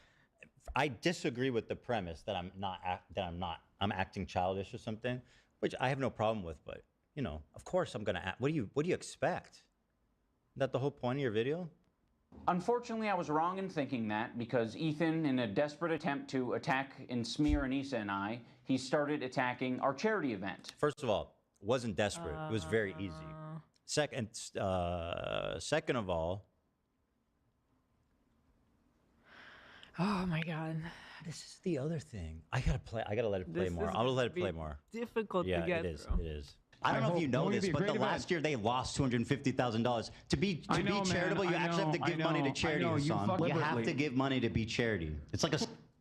I disagree with the premise that I'm acting childish or something, which I have no problem with. But you know, of course I'm gonna act. What do you expect? Is that the whole point of your video? Unfortunately, I was wrong in thinking that because Ethan, in a desperate attempt to attack and smear Anissa and I, he started attacking our charity event. First of all, it wasn't desperate. It was very easy. Second of all. Oh my God. This is the other thing. I gotta let it play more. I'm gonna let it play more. Difficult to get through. It is. I don't know if you know this, but the last year they lost $250,000. To be charitable, you actually have to give money to charity, Hassan. You have to give money to be charity. It's like a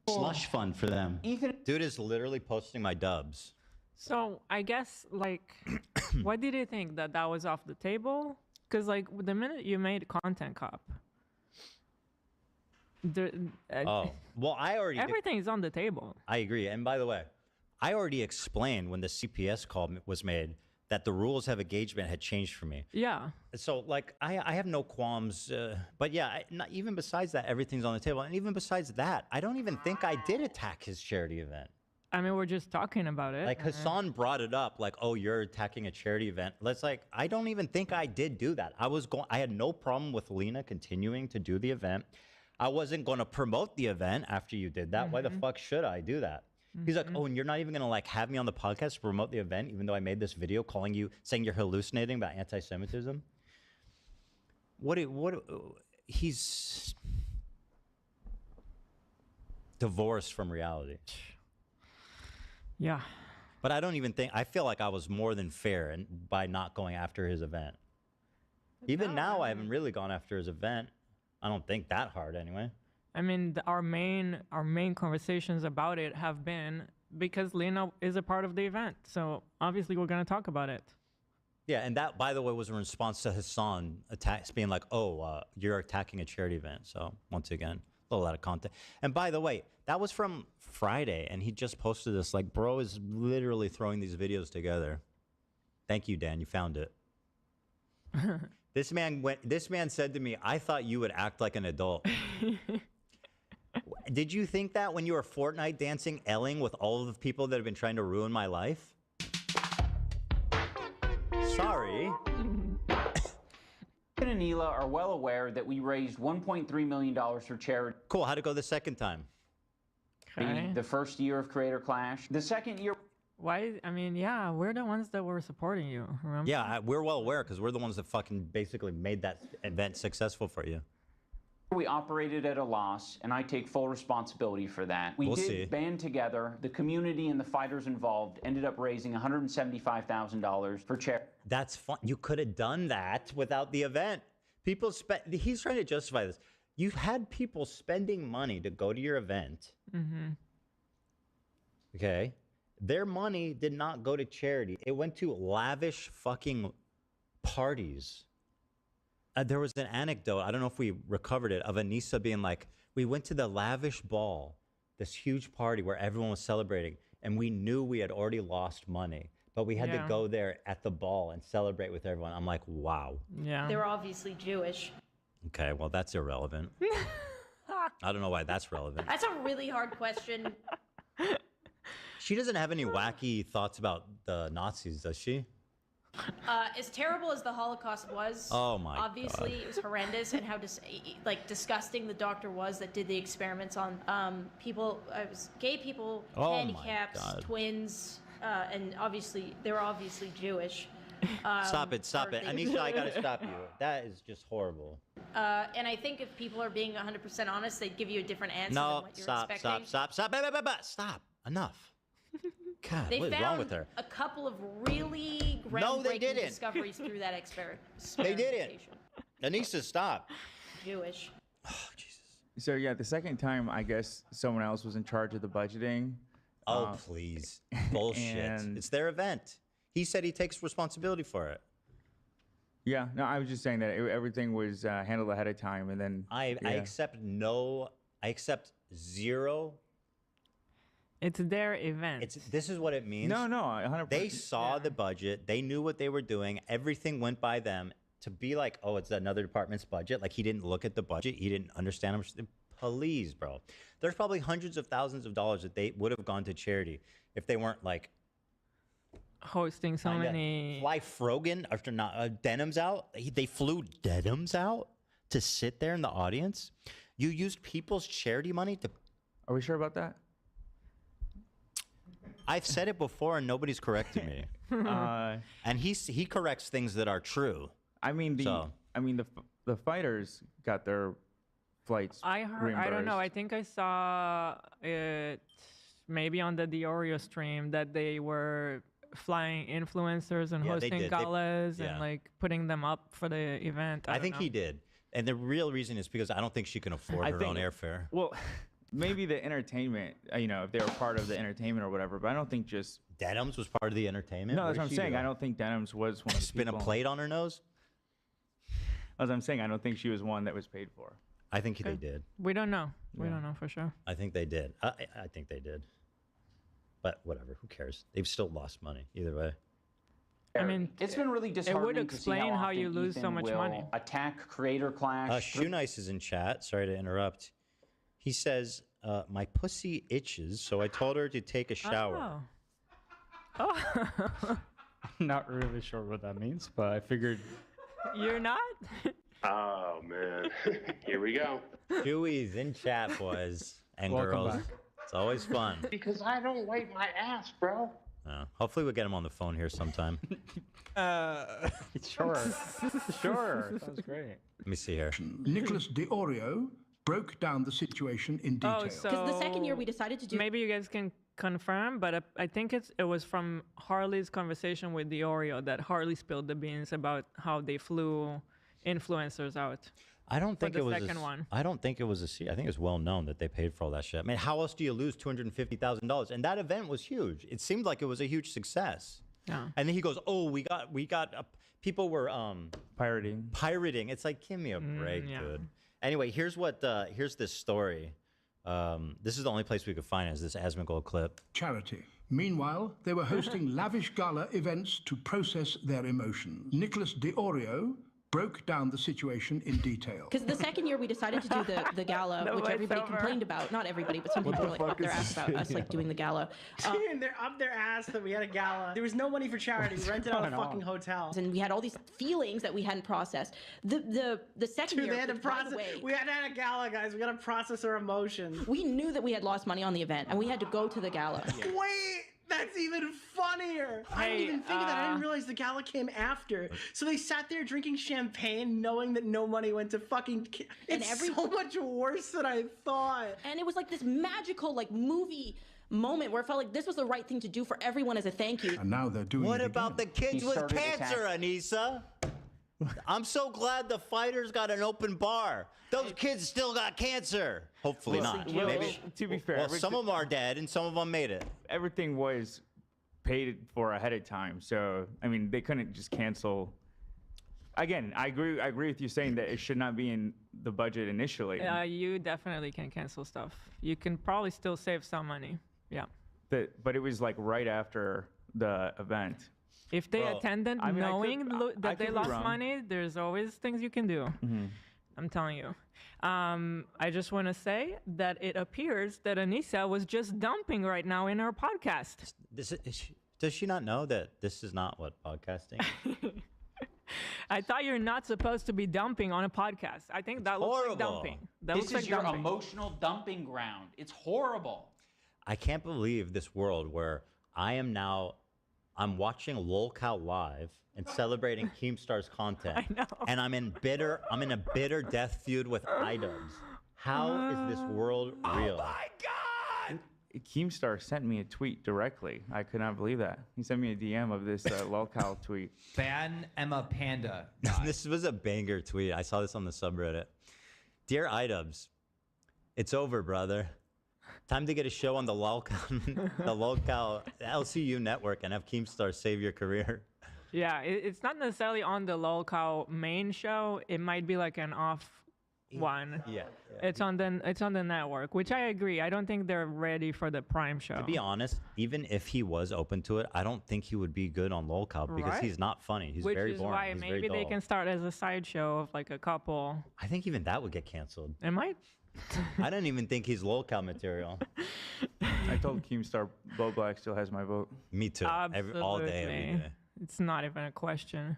slush fund for them. Dude is literally posting my dubs. So I guess like, why did you think that was off the table? Because like the minute you made Content Cop. Well, I already. Everything's on the table. I agree. And by the way, I already explained when the CPS call was made that the rules of engagement had changed for me. Yeah. So like, I have no qualms. But yeah, not even besides that, everything's on the table. And even besides that, I don't even think I did attack his charity event. I mean, we're just talking about it. Like Hassan brought it up, like, oh, you're attacking a charity event. Let's like, I don't even think I did do that. I had no problem with Lena continuing to do the event. I wasn't going to promote the event after you did that. Why the fuck should I do that? He's like, oh, and you're not even going to like have me on the podcast to promote the event, even though I made this video saying you're hallucinating about anti-Semitism. He's divorced from reality. Yeah. But I feel like I was more than fair by not going after his event. Even now, I haven't really gone after his event. I don't think that hard anyway. I mean, our main conversations about it have been because Lena is a part of the event. So obviously we're going to talk about it. Yeah, and that, by the way, was in response to Hassan attacks being like, "Oh, you're attacking a charity event." So once again, a little out of content. And by the way, that was from Friday, and he just posted this. Like, bro is literally throwing these videos together. Thank you, Dan. You found it. This man said to me, "I thought you would act like an adult." Did you think that when you were Fortnite dancing, Elling with all of the people that have been trying to ruin my life? Sorry. and Anila are well aware that we raised $1.3 million for charity. Cool. How'd it go the second time? The first year of Creator Clash. The second year. Why? I mean, yeah, we're the ones that were supporting you. Remember? Yeah, we're well aware because we're the ones that fucking basically made that event successful for you. We operated at a loss, and I take full responsibility for that. We did band together. The community and the fighters involved ended up raising $175,000 for charity. That's fun. You could have done that without the event. People spent. He's trying to justify this. You had people spending money to go to your event. Mm-hmm. Okay. Their money did not go to charity. It went to lavish fucking parties. There was an anecdote, I don't know if we recovered it, of Anissa being like, we went to the lavish ball, this huge party where everyone was celebrating, and we knew we had already lost money, but we had to go there at the ball and celebrate with everyone. I'm like, wow. Yeah. They were obviously Jewish. Okay, well, that's irrelevant. I don't know why that's relevant. That's a really hard question. She doesn't have any wacky thoughts about the Nazis, does she? As terrible as the Holocaust was, oh my obviously God. It was horrendous, and how disgusting the doctor was that did the experiments on people, gay people, handicaps, twins, and obviously they were obviously Jewish. Stop it, Anisha, I gotta stop you. That is just horrible. And I think if people are being 100% honest, they'd give you a different answer than what you're expecting. Stop. Enough. God, They what is found wrong with her? a couple of really groundbreaking discoveries through that They didn't. Anissa, stop. Jewish. So yeah, the second time, I guess someone else was in charge of the budgeting. Oh, please. Bullshit. It's their event. He said he takes responsibility for it. Yeah, no, I was just saying that everything was handled ahead of time, and then I accept zero. It's their event. This is what it means. No, 100%. They saw the budget. They knew what they were doing. Everything went by them. To be like, oh, it's another department's budget. Like, he didn't look at the budget. He didn't understand. Please, bro. There's probably hundreds of thousands of dollars that they would have gone to charity if they weren't like hosting so many. Fly Frogan after not Denims out. They flew Denims out to sit there in the audience. You used people's charity money to. Are we sure about that? I've said it before and nobody's corrected me. And he corrects things that are true. I mean the fighters got their flights. I heard. I don't know. I think I saw it maybe on the Diorio stream that they were flying influencers and hosting galas and like putting them up for the event. I think he did. And the real reason is because I don't think she can afford her own airfare. Well, maybe the entertainment, if they were part of the entertainment or whatever, but I don't think just... Denims was part of the entertainment? No, that's what I'm saying. I don't think Denims was one of the Spin a plate on her nose? As I'm saying, I don't think she was one that was paid for. I think they did. We don't know. We don't know for sure. I think they did. I think they did. But whatever, who cares? They've still lost money either way. I mean, it's been really disheartening. It would explain how you lose so much money. Attack Creator Clash. Shoe Nice is in chat. Sorry to interrupt. He says, my pussy itches, so I told her to take a shower. Oh. Not really sure what that means, but I figured. You're not? Oh, man. Here we go. Chewy's in chat, boys and Welcome girls. back. It's always fun. Because I don't wipe my ass, bro. Hopefully we'll get him on the phone here sometime. Sure. Sounds great. Let me see here. Nicholas Diorio broke down the situation in detail. Oh, so Because the second year we decided to do. Maybe you guys can confirm, but I think it was from Harley's conversation with Diorio that Harley spilled the beans about how they flew influencers out. I don't think it was second one. I don't think it was I think it's well known that they paid for all that shit. I mean, how else do you lose $250,000? And that event was huge. It seemed like it was a huge success. Yeah. And then he goes, "Oh, we got people were pirating. It's like, give me a break, yeah. dude. Anyway, here's this story. This is the only place we could find is this Asmongold clip. Charity. Meanwhile, they were hosting lavish gala events to process their emotions. Nicholas De Orio broke down the situation in detail. Because the second year we decided to do the gala, which everybody complained about, not everybody, but some people were like up their ass about us like doing the gala. They're up their ass that we had a gala. There was no money for charity. We rented out a fucking hotel. And we had all these feelings that we hadn't processed. The second year, they had to which, by process. the way, We had to have a gala, guys. We got to process our emotions. we knew that we had lost money on the event, and we had to go to the gala. Wait, that's even funnier. I didn't even think of that. I didn't realize the gala came after. So they sat there drinking champagne, knowing that no money went to fucking. It's so much worse than I thought. And it was like this magical, like movie moment where it felt like this was the right thing to do for everyone as a thank you. And now they're doing What it about the again. kids with cancer, Anissa? I'm so glad the fighters got an open bar. Those kids still got cancer. Hopefully not. Maybe. To be fair, Well, some of them are dead and some of them made it. Everything was paid for ahead of time, so I mean they couldn't just cancel. Again, I agree with you saying that it should not be in the budget initially. You definitely can cancel stuff. You can probably still save some money. Yeah. But it was like right after the event. If they attended I mean, knowing I that they could be lost wrong. money, there's always things you can do. I'm telling you. I just want to say that it appears that Anissa was just dumping right now in our podcast. Does she not know that this is not what podcasting? I thought you're not supposed to be dumping on a podcast. I think that looks like dumping. That This looks like is your dumping. emotional dumping ground. It's horrible. I can't believe this world where I'm watching LolCow live and celebrating Keemstar's content. I know. And I'm in a bitter death feud with iDubbbz. How is this world real? Keemstar sent me a tweet directly. I could not believe that. He sent me a DM of this lolcow tweet. Ban Emma Panda. This was a banger tweet. I saw this on the subreddit. Dear iDubbbz, it's over, brother. Time to get a show on the LolCow LCU network and have Keemstar save your career. Yeah, it's not necessarily on the LolCow main show. It might be like an off one. Yeah. It's on the network, which I agree. I don't think they're ready for the prime show. To be honest, even if he was open to it, I don't think he would be good on LolCow because Right? he's not funny. He's Which very is boring. why He's maybe very they dull. can start as a sideshow of like a couple. I think even that would get canceled. It might. I don't even think he's LolCow material. I told Keemstar Bo Black still has my vote. Me too. All day, every Absolutely. day. It's not even a question.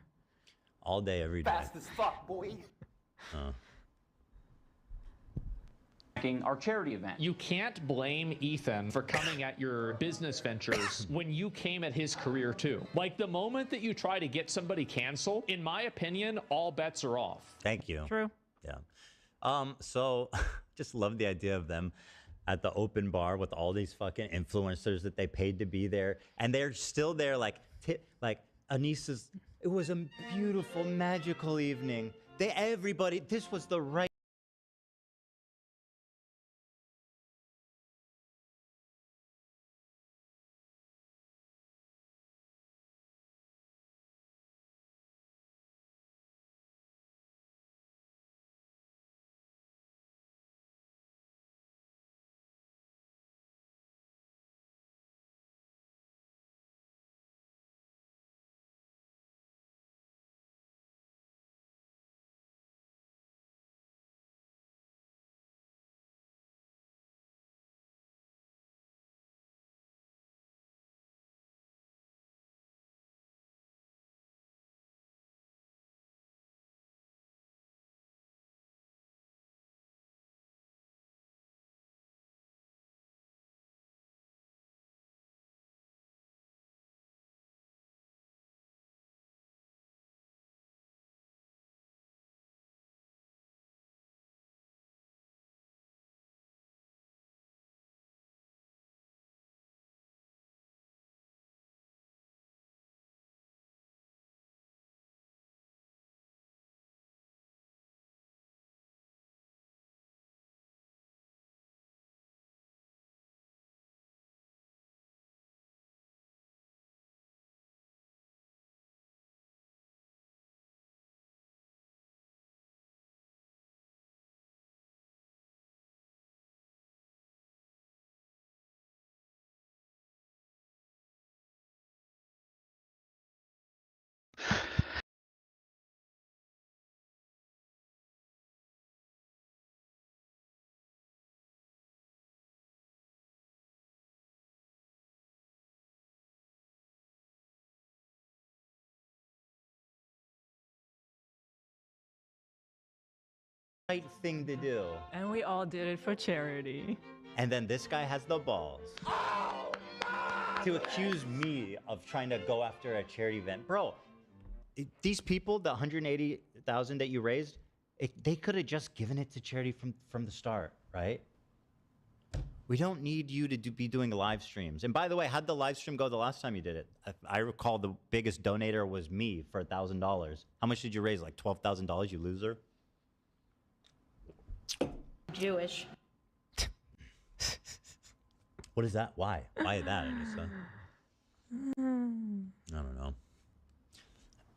All day, every day. Fast as fuck, boy. Our charity event. You can't blame Ethan for coming at your business ventures when you came at his career too. Like the moment that you try to get somebody canceled, in my opinion, all bets are off. Thank you. True. Yeah. So just love the idea of them at the open bar with all these fucking influencers that they paid to be there, and they're still there. Like Anissa's. It was a beautiful, magical evening. This was the right. right thing to do. And we all did it for charity. And then this guy has the balls to accuse me of trying to go after a charity event. Bro, these people, the 180,000 that you raised, they could have just given it to charity from the start, right? We don't need you to be doing live streams. And by the way, how'd the live stream go the last time you did it? I recall the biggest donator was me for $1,000. How much did you raise? Like $12,000, you loser? Jewish. What is that? Why? Why that, Anissa? I don't know.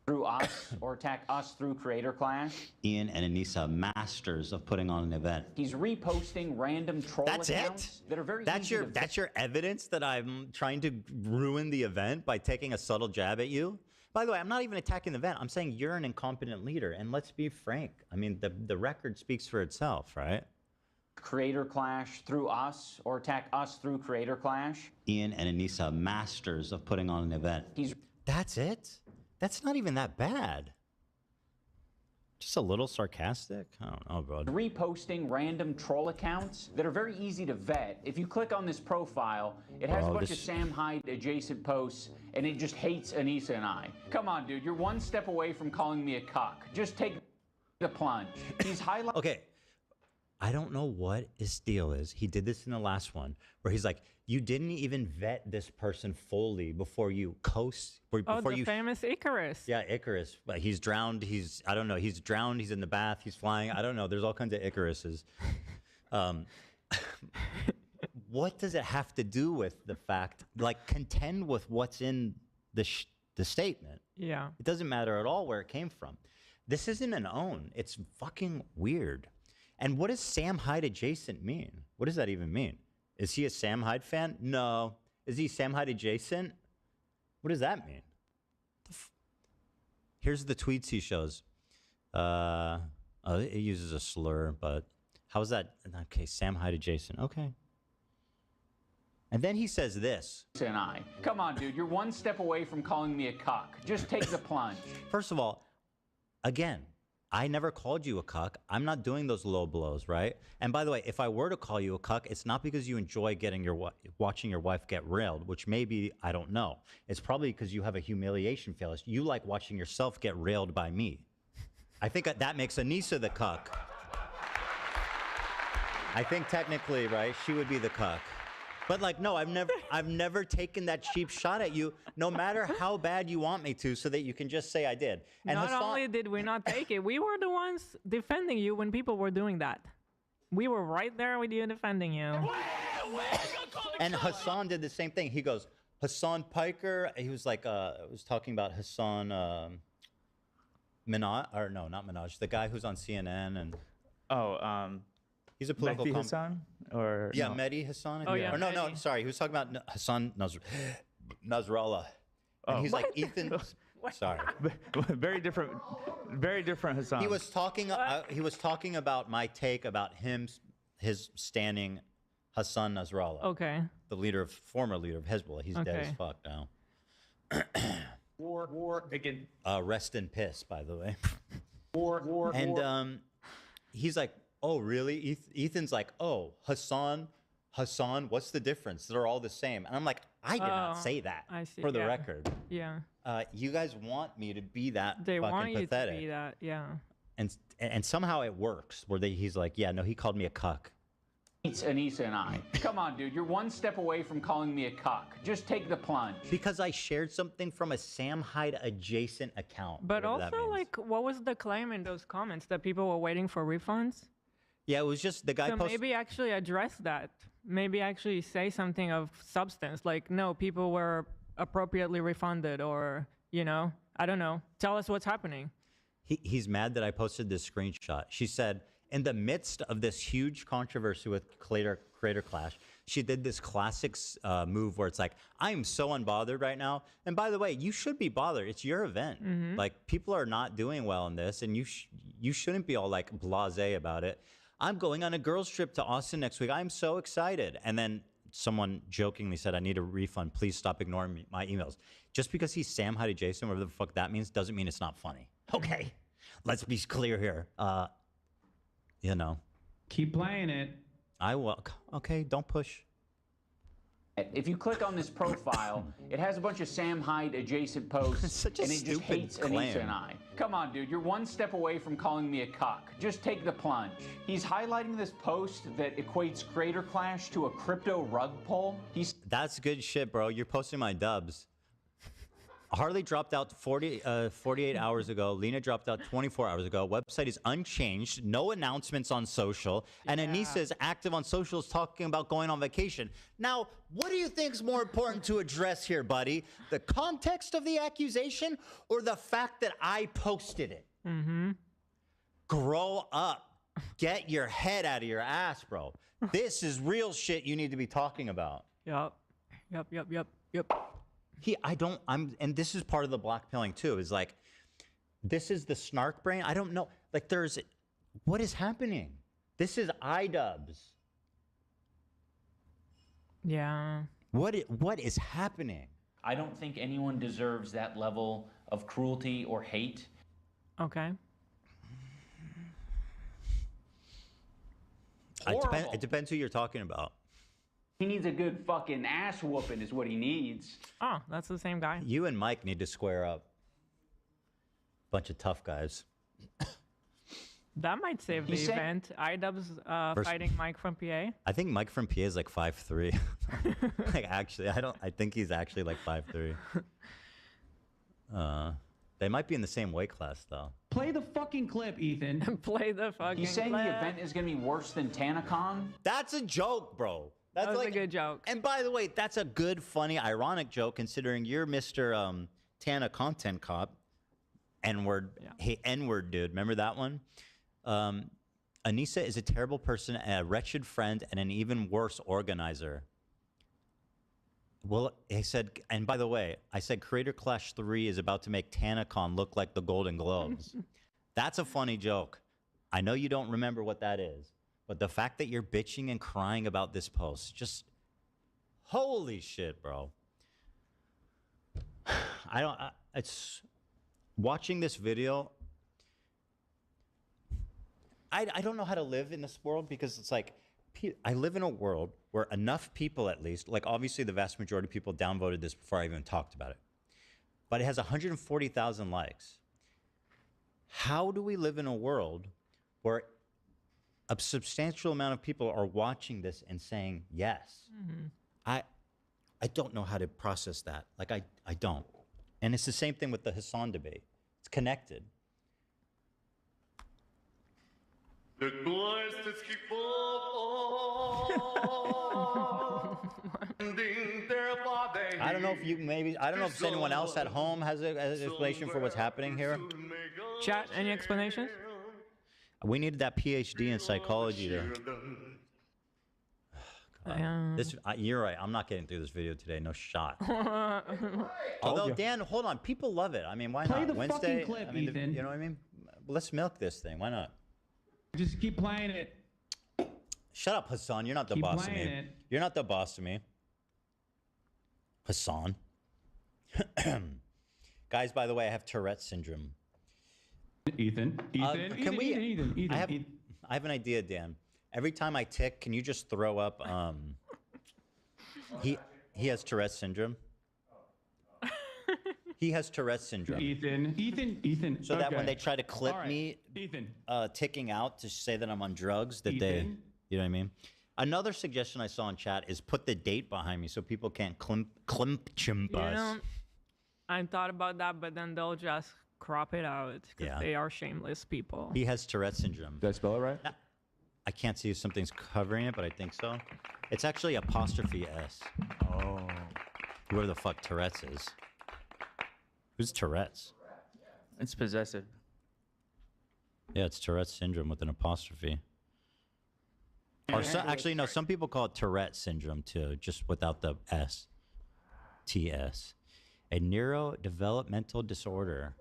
Through us or attack us through Creator Clash. Ian and Anissa, masters of putting on an event. He's reposting random troll accounts that are very easy to That's your evidence that I'm trying to ruin the event by taking a subtle jab at you? By the way, I'm not even attacking the event. I'm saying you're an incompetent leader. And let's be frank. I mean, the record speaks for itself, right? Creator Clash through us or attack us through Creator Clash. Ian and Anissa, masters of putting on an event. That's it? That's not even that bad. Just a little sarcastic? I don't know, bro. Reposting random troll accounts that are very easy to vet. If you click on this profile, it has a bunch of Sam Hyde adjacent posts, and it just hates Anissa and I. Come on, dude. You're one step away from calling me a cuck. Just take the plunge. He's highlighting. Okay. I don't know what his deal is. He did this in the last one where he's like, you didn't even vet this person fully before you famous Icarus. Yeah, Icarus. He's drowned. I don't know. He's drowned. He's in the bath. He's flying. I don't know. There's all kinds of Icaruses. What does it have to do with the fact, like, contend with what's in the statement? Yeah. It doesn't matter at all where it came from. This isn't an own. It's fucking weird. And what does Sam Hyde adjacent mean? What does that even mean? Is he a Sam Hyde fan? No. Is he Sam Hyde adjacent? What does that mean? Here's the tweets he shows. It uses a slur, but how is that? Okay, Sam Hyde adjacent. Okay. And then he says this. And I. Come on, dude. You're one step away from calling me a cuck. Just take the plunge. First of all, again, I never called you a cuck. I'm not doing those low blows, right? And by the way, if I were to call you a cuck, it's not because you enjoy watching your wife get railed, which maybe, I don't know. It's probably because you have a humiliation phallus. You like watching yourself get railed by me. I think that makes Anissa the cuck. I think technically, right, she would be the cuck. But like, no, I've never taken that cheap shot at you, no matter how bad you want me to, so that you can just say I did. And not only did we not take it, we were the ones defending you when people were doing that. We were right there with you defending you. And Hassan did the same thing. He goes, Hassan Piker. He was like, was talking about Hassan Minaj, or no, not Minaj, the guy who's on CNN and. He's a political Mehdi Hassan? Or yeah, no? Mehdi Hassan. Oh, yeah, or no, Mehdi. sorry. He was talking about Hassan Nasrallah. And he's like, Ethan. Sorry. Very different Hassan. He was talking about my take about his standing Hassan Nasrallah. Okay. The former leader of Hezbollah. He's dead as fuck now. War again. Rest in piss, by the way. War. And he's like, oh, really? Ethan's like, oh, Hassan, what's the difference? They're all the same. And I'm like, I did not say that, for the record. Yeah. You guys want me to be that They fucking want you pathetic. to be that, yeah. And somehow it works, where he's like, yeah, no, he called me a cuck. It's Anissa and I. Come on, dude. You're one step away from calling me a cuck. Just take the plunge. Because I shared something from a Sam Hyde adjacent account. But whatever that also, means. like, what was the claim in those comments? That people were waiting for refunds? Yeah, it was just the guy So maybe actually address that. Maybe actually say something of substance. Like, no, people were appropriately refunded, or, you know, I don't know. Tell us what's happening. He's mad that I posted this screenshot. She said, in the midst of this huge controversy with Creator Clash, she did this classic move where it's like, I'm so unbothered right now. And by the way, you should be bothered. It's your event. Mm-hmm. Like, people are not doing well in this, and you shouldn't be all like blasé about it. I'm going on a girls trip to Austin next week. I'm so excited. And then someone jokingly said, I need a refund. Please stop ignoring my emails. Just because he's Sam Hyde Jason, whatever the fuck that means, doesn't mean it's not funny. Okay, let's be clear here. you know. Keep playing it. I will. Okay, don't push. If you click on this profile, it has a bunch of Sam Hyde adjacent posts, Such a and it just stupid hates claim. Anissa and I. Come on, dude, you're one step away from calling me a cuck. Just take the plunge. He's highlighting this post that equates Creator Clash to a crypto rug pull. That's good shit, bro. You're posting my dubs. Harley dropped out 48 hours ago. Lena dropped out 24 hours ago. Website is unchanged. No announcements on social. And Anissa is active on socials talking about going on vacation. Now, what do you think is more important to address here, buddy? The context of the accusation or the fact that I posted it? Mm-hmm. Grow up. Get your head out of your ass, bro. This is real shit you need to be talking about. Yep. And this is part of the black pilling too, is like, this is the snark brain. I don't know. Like what is happening? This is iDubbbz. Yeah. What is happening? I don't think anyone deserves that level of cruelty or hate. Okay. It depends who you're talking about. He needs a good fucking ass whooping is what he needs. Oh, that's the same guy. You and Mike need to square up. Bunch of tough guys. That might save the event. iDubbbz fighting Mike from PA. I think Mike from PA is like 5'3". Like actually, I think he's actually like 5'3". They might be in the same weight class though. Play the fucking clip, Ethan. Play the fucking He's saying clip. the event is going to be worse than TanaCon? That's a joke, bro. That's That was like a good joke. And by the way, that's a good, funny, ironic joke considering you're Mr. Tana Content Cop. N-word. Yeah. Hey, N-word, dude. Remember that one? Anissa is a terrible person, a wretched friend, and an even worse organizer. Well, he said, and by the way, I said Creator Clash 3 is about to make TanaCon look like the Golden Globes. That's a funny joke. I know you don't remember what that is. But the fact that you're bitching and crying about this post, just holy shit, bro. It's watching this video. I don't know how to live in this world because it's like, I live in a world where enough people at least, like obviously the vast majority of people downvoted this before I even talked about it, but it has 140,000 likes. How do we live in a world where a substantial amount of people are watching this and saying yes? Mm-hmm. I don't know how to process that. Like I don't. And it's the same thing with the Hassan debate. It's connected. The glasses keep I don't know if if anyone else at home has an explanation for what's happening here. Chat, any explanations? We needed that PhD in psychology to. You're right. I'm not getting through this video today. No shot. Although Dan, hold on. People love it. I mean, why Play not? the Wednesday. fucking clip, I mean, Ethan. you know what I mean? Let's milk this thing. Why not? Just keep playing it. Shut up, Hassan. You're not the Keep boss of playing me. it. You're not the boss of me. Hassan. Guys, by the way, I have Tourette's syndrome. Ethan. I have an idea, Dan. Every time I tick, can you just throw up? He has Tourette's syndrome. He has Tourette's syndrome. Ethan. So that when they try to clip All right. me, Ethan. ticking out to say that I'm on drugs, that Ethan. you know what I mean? Another suggestion I saw in chat is put the date behind me so people can't chimp us. I thought about that, but then they'll just crop it out because they are shameless people. He has Tourette's syndrome. Did I spell it right? I can't see if something's covering it, but I think so. It's actually apostrophe S. Oh. Whoever the fuck Tourette's is. Who's Tourette's? It's possessive. Yeah, it's Tourette's syndrome with an apostrophe. Or actually, no, some people call it Tourette syndrome too, just without the S. TS. A neurodevelopmental disorder.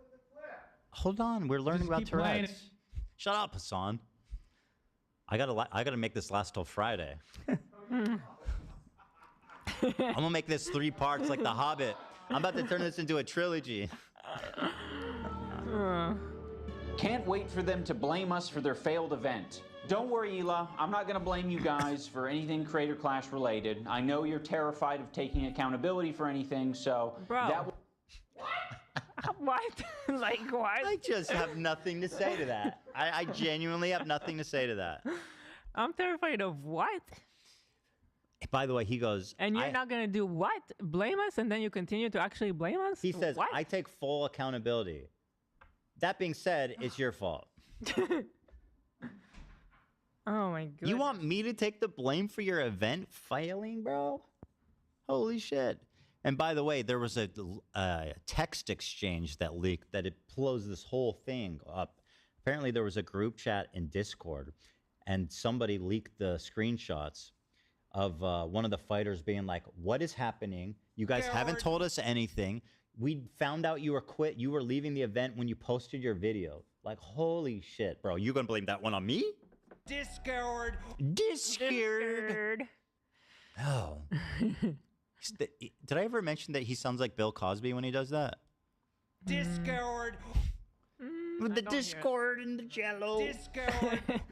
Hold on, we're learning about Tourette's. Shut up, Hassan. I gotta make this last till Friday. I'm gonna make this 3 parts like The Hobbit. I'm about to turn this into a trilogy. Can't wait for them to blame us for their failed event. Don't worry, Ela. I'm not going to blame you guys for anything Creator Clash related. I know you're terrified of taking accountability for anything, so Bro. that will... What? Like what? I just have nothing to say to that. I genuinely have nothing to say to that. I'm terrified of what? By the way, he goes... And you're not going to do what? Blame us and then you continue to actually blame us? He says, what? I take full accountability. That being said, it's your fault. Oh my god. You want me to take the blame for your event failing, bro? Holy shit. And by the way, there was a text exchange that leaked that it blows this whole thing up. Apparently, there was a group chat in Discord, and somebody leaked the screenshots of one of the fighters being like, what is happening? You guys haven't told us anything. We found out you were leaving the event when you posted your video. Like, holy shit, bro. You gonna blame that one on me? Discord. Discord. Oh. Did I ever mention that he sounds like Bill Cosby when he does that? Discord. With the Discord and the Jello. Discord.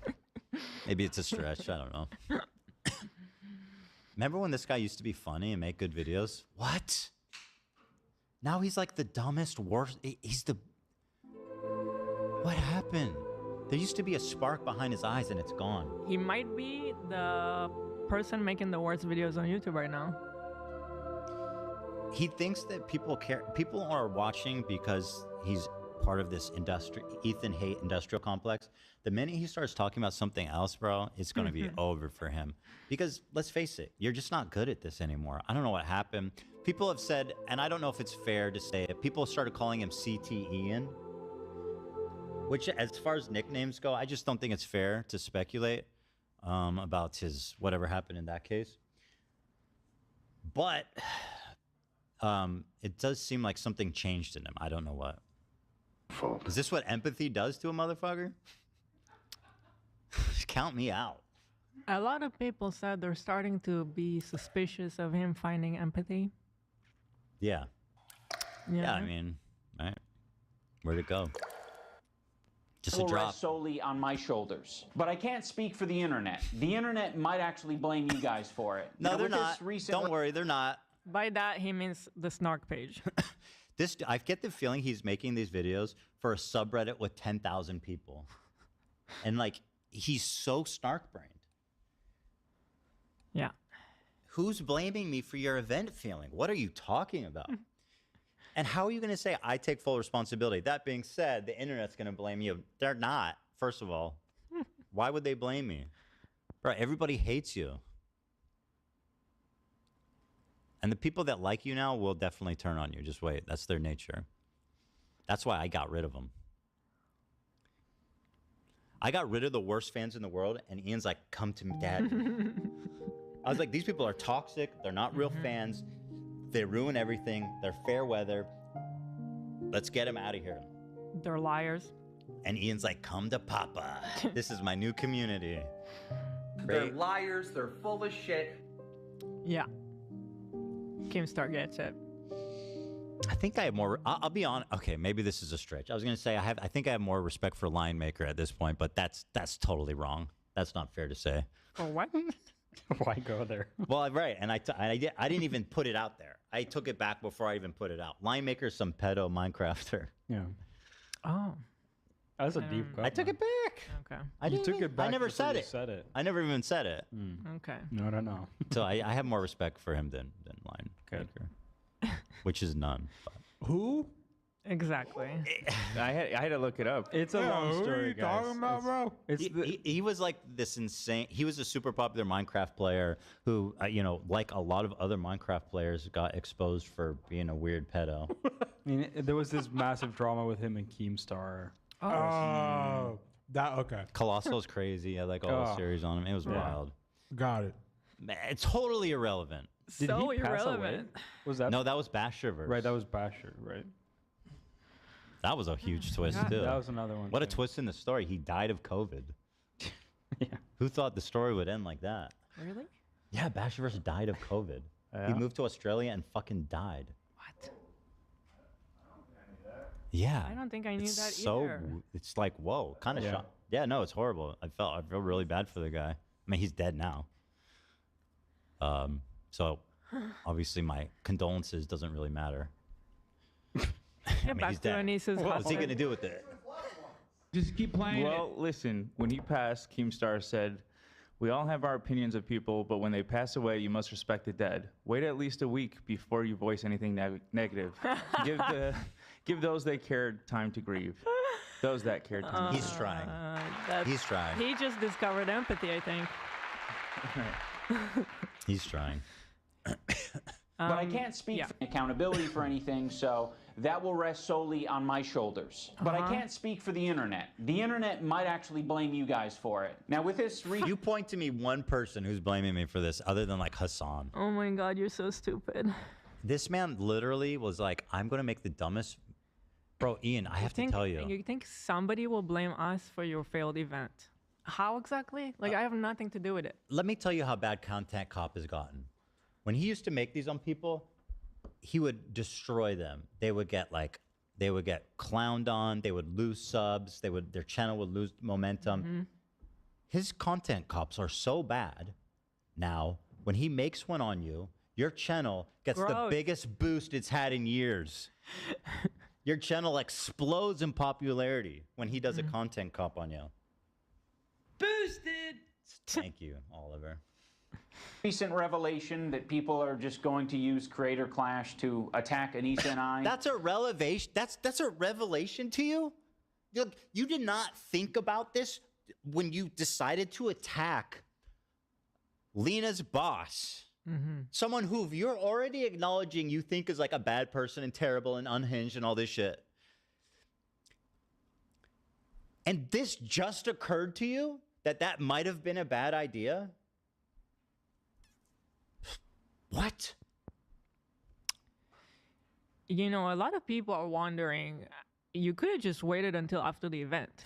Maybe it's a stretch. I don't know. Remember when this guy used to be funny and make good videos? What? Now he's like the dumbest, worst. He's the... What happened? There used to be a spark behind his eyes and it's gone. He might be the person making the worst videos on YouTube right now. He thinks that people care. People are watching because he's part of this Ethan hate industrial complex. The minute he starts talking about something else, bro, it's going to be over for him. Because let's face it, you're just not good at this anymore. I don't know what happened. People have said, and I don't know if it's fair to say it, people started calling him CT Ian. Which, as far as nicknames go, I just don't think it's fair to speculate about his whatever happened in that case. But it does seem like something changed in him. I don't know what. Is this what empathy does to a motherfucker? Count me out. A lot of people said they're starting to be suspicious of him finding empathy. Yeah. Yeah, I mean, right? Where'd it go? Just a will drop. rest solely on my shoulders. But I can't speak for the internet. The internet might actually blame you guys for it. No, Now, they're with this not. recent- Don't worry, they're not. By that, he means the snark page. I get the feeling he's making these videos for a subreddit with 10,000 people. And like, he's so snark-brained. Yeah. Who's blaming me for your event failing? What are you talking about? And how are you going to say, I take full responsibility? That being said, the internet's going to blame you. They're not, first of all. Why would they blame me? Bro, everybody hates you. And the people that like you now will definitely turn on you. Just wait. That's their nature. That's why I got rid of them. I got rid of the worst fans in the world, and Ian's like, come to me, Dad. I was like, these people are toxic. They're not real fans. They ruin everything. They're fair weather. Let's get them out of here. They're liars. And Ian's like, come to Papa. This is my new community. They're liars. They're full of shit. Yeah. Keemstar gets it. I think I have more. I'll be honest. Okay, maybe this is a stretch. I was going to say I think I have more respect for Lion Maker at this point, but that's totally wrong. That's not fair to say. For what? Why go there? Well, right, and I didn't even put it out there. I took it back before I even put it out. Lion Maker's some pedo Minecrafter. Yeah. Oh. That's a deep cut. I took it back. Okay. You took it back. I never before said you it. Said it. I never even said it. Okay. No, I know. So I have more respect for him than Lion Maker, which is none. But. Who? Exactly. I had to look it up. It's a long story, What are you guys. talking about, bro? He was like this insane. He was a super popular Minecraft player who, like a lot of other Minecraft players, got exposed for being a weird pedo. I mean, there was this massive drama with him and Keemstar. Oh, that okay. Colossal's crazy. I like all the series on him. It was wild. Got it. Man, it's totally irrelevant. Did So he pass away? irrelevant. Was that? No, that was Basherverse. Right, that was Basher, right? That was a huge twist too. That was another one. What a too. twist in the story. He died of COVID. Yeah. Who thought the story would end like that? Really? Yeah, Basherverse died of COVID. He moved to Australia and fucking died. What? Yeah. I don't think I knew It's that so, either. It's like, whoa, kind of shock. Yeah, no, it's horrible. I feel really bad for the guy. I mean, he's dead now. So obviously my condolences doesn't really matter. I mean, he's dead. What's he gonna do with it? Just keep playing. Well, listen, when he passed, Keemstar said, "We all have our opinions of people, but when they pass away, you must respect the dead. Wait at least a week before you voice anything negative. Give those they cared time to grieve. Those that cared time." He's trying. He's trying. He just discovered empathy, I think. He's trying. But I can't speak for accountability for anything, so that will rest solely on my shoulders. But I can't speak for the internet. The internet might actually blame you guys for it. Now with this you point to me one person who's blaming me for this other than like Hassan. Oh my god, you're so stupid. This man literally was like, I'm gonna make the dumbest. Bro, Ian, I have to tell you. You think somebody will blame us for your failed event? How exactly? Like, I have nothing to do with it. Let me tell you how bad Content Cop has gotten. When he used to make these on people, he would destroy them. They would get clowned on. They would lose subs. Their channel would lose momentum. His Content Cops are so bad. Now, when he makes one on you, your channel gets the biggest boost it's had in years. Your channel explodes in popularity when he does a Content Cop on you. Boosted! Thank you, Oliver. recent revelation that people are just going to use Creator Clash to attack Anissa and I. That's a revelation. That's a revelation to you? Look, you did not think about this when you decided to attack Lena's boss. Someone who you're already acknowledging you think is like a bad person and terrible and unhinged and all this shit. And this just occurred to you that might have been a bad idea? What? You know, a lot of people are wondering, you could have just waited until after the event.